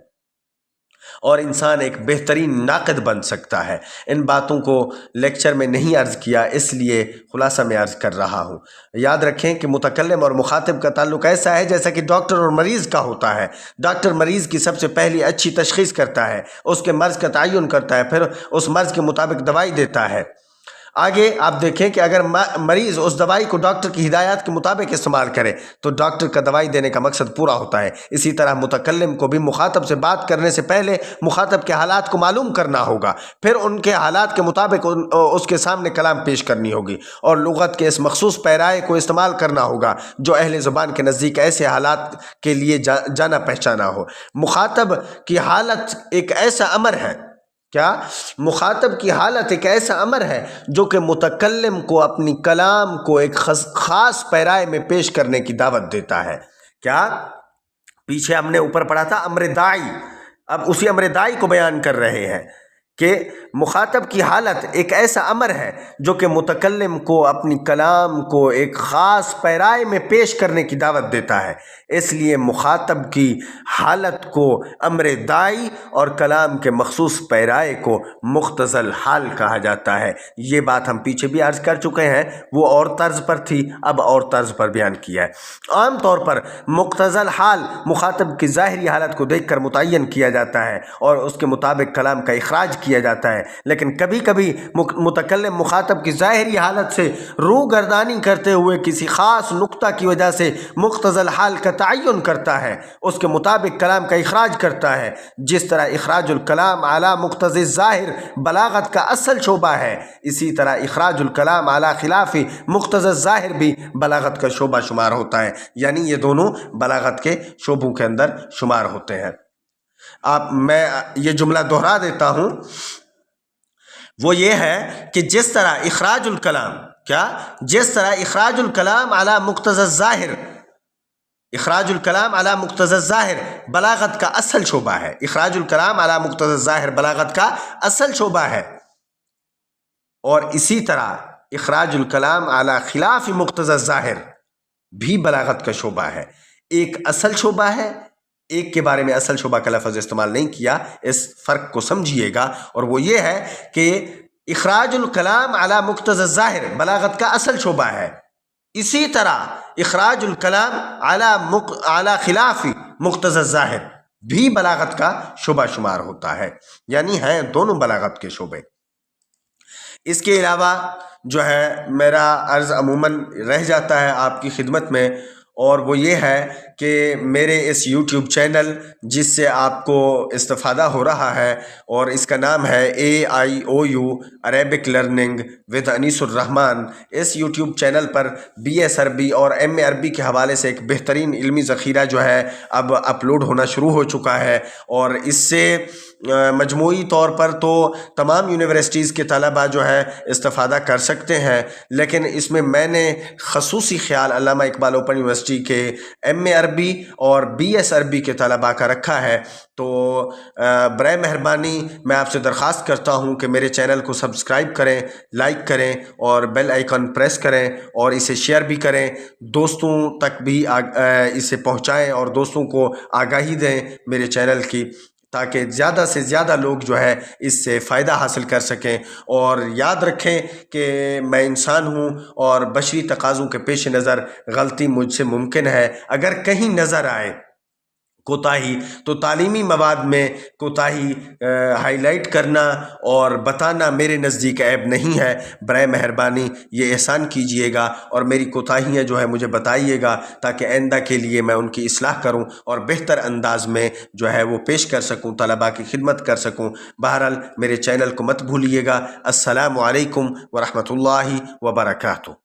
اور انسان ایک بہترین ناقد بن سکتا ہے۔ ان باتوں کو لیکچر میں نہیں عرض کیا، اس لیے خلاصہ میں عرض کر رہا ہوں۔ یاد رکھیں کہ متکلم اور مخاطب کا تعلق ایسا ہے جیسا کہ ڈاکٹر اور مریض کا ہوتا ہے۔ ڈاکٹر مریض کی سب سے پہلی اچھی تشخیص کرتا ہے، اس کے مرض کا تعین کرتا ہے، پھر اس مرض کے مطابق دوائی دیتا ہے۔ آگے آپ دیکھیں کہ اگر مریض اس دوائی کو ڈاکٹر کی ہدایات کے مطابق استعمال کرے تو ڈاکٹر کا دوائی دینے کا مقصد پورا ہوتا ہے۔ اسی طرح متکلم کو بھی مخاطب سے بات کرنے سے پہلے مخاطب کے حالات کو معلوم کرنا ہوگا، پھر ان کے حالات کے مطابق اس کے سامنے کلام پیش کرنی ہوگی اور لغت کے اس مخصوص پیرائے کو استعمال کرنا ہوگا جو اہل زبان کے نزدیک ایسے حالات کے لیے جانا پہچانا ہو۔ مخاطب کی حالت ایک ایسا امر ہے، مخاطب کی حالت ایک ایسا امر ہے جو کہ متکلم کو اپنی کلام کو ایک خاص پیرائے میں پیش کرنے کی دعوت دیتا ہے۔ پیچھے ہم نے اوپر پڑھا تھا امر داعی، اب اسی امر داعی کو بیان کر رہے ہیں کہ مخاطب کی حالت ایک ایسا امر ہے جو کہ متکلم کو اپنی کلام کو ایک خاص پیرائے میں پیش کرنے کی دعوت دیتا ہے۔ اس لیے مخاطب کی حالت کو امر داعی اور کلام کے مخصوص پیرائے کو مختص الحال کہا جاتا ہے۔ یہ بات ہم پیچھے بھی عرض کر چکے ہیں، وہ اور طرز پر تھی، اب اور طرز پر بیان کیا ہے۔ عام طور پر مختص الحال مخاطب کی ظاہری حالت کو دیکھ کر متعین کیا جاتا ہے اور اس کے مطابق کلام کا اخراج کیا جاتا ہے، لیکن کبھی کبھی متکلم مخاطب کی ظاہری حالت سے روگردانی کرتے ہوئے کسی خاص نقطہ کی وجہ سے مختص الحال کا تعین کرتا ہے، اس کے مطابق کلام کا اخراج کرتا ہے۔ جس طرح اخراج الکلام علی مقتضی الظاہر بلاغت کا اصل شعبہ ہے، اسی طرح اخراج الکلام علی خلاف مقتضی الظاہر بھی بلاغت کا شعبہ شمار ہوتا ہے، یعنی یہ دونوں بلاغت کے شعبوں کے اندر شمار ہوتے ہیں۔ میں یہ جملہ دہرا دیتا ہوں، وہ یہ ہے کہ جس طرح اخراج الکلام علی مقتضی الظاہر، اخراج الکلام علی مقتضی الظاہر بلاغت کا اصل شعبہ ہے، اخراج الکلام علی مقتضی الظاہر بلاغت کا اصل شعبہ ہے، اور اسی طرح اخراج الکلام علی خلاف مقتضی الظاہر بھی بلاغت کا شعبہ ہے۔ ایک اصل شعبہ ہے، ایک کے بارے میں اصل شعبہ کا لفظ استعمال نہیں کیا، اس فرق کو سمجھیے گا، اور وہ یہ ہے کہ اخراج الکلام علی مقتضی الظاہر بلاغت کا اصل شعبہ ہے، اسی طرح اخراج الکلام علی خلاف مقتضی الظاہر بھی بلاغت کا شعبہ شمار ہوتا ہے، یعنی ہیں دونوں بلاغت کے شعبے۔ اس کے علاوہ جو ہے میرا عرض عموماً رہ جاتا ہے آپ کی خدمت میں، اور وہ یہ ہے کہ میرے اس یوٹیوب چینل جس سے آپ کو استفادہ ہو رہا ہے، اور اس کا نام ہے AIOU عربک لرننگ ود انیس الرحمن، اس یوٹیوب چینل پر BS عربی اور MA عربی کے حوالے سے ایک بہترین علمی ذخیرہ جو ہے اب اپلوڈ ہونا شروع ہو چکا ہے، اور اس سے مجموعی طور پر تو تمام یونیورسٹیز کے طلباء جو ہے استفادہ کر سکتے ہیں، لیکن اس میں میں نے خصوصی خیال علامہ اقبال اوپن یونیورسٹی کے MA عربی اور BS عربی کے طلباء کا رکھا ہے۔ تو برائے مہربانی میں آپ سے درخواست کرتا ہوں کہ میرے چینل کو سبسکرائب کریں، لائک کریں اور بیل آئیکن پریس کریں، اور اسے شیئر بھی کریں، دوستوں تک بھی اسے پہنچائیں اور دوستوں کو آگاہی دیں میرے چینل کی، تاکہ زیادہ سے زیادہ لوگ جو ہے اس سے فائدہ حاصل کر سکیں۔ اور یاد رکھیں کہ میں انسان ہوں اور بشری تقاضوں کے پیش نظر غلطی مجھ سے ممکن ہے، اگر کہیں نظر آئے کوتاہی تو تعلیمی مواد میں کوتاہی ہائی لائٹ کرنا اور بتانا میرے نزدیک عیب نہیں ہے۔ برائے مہربانی یہ احسان کیجئے گا اور میری کوتاہیاں جو ہے مجھے بتائیے گا تاکہ آئندہ کے لیے میں ان کی اصلاح کروں اور بہتر انداز میں جو ہے وہ پیش کر سکوں، طلباء کی خدمت کر سکوں۔ بہرحال میرے چینل کو مت بھولیے گا۔ السلام علیکم ورحمۃ اللہ وبرکاتہ۔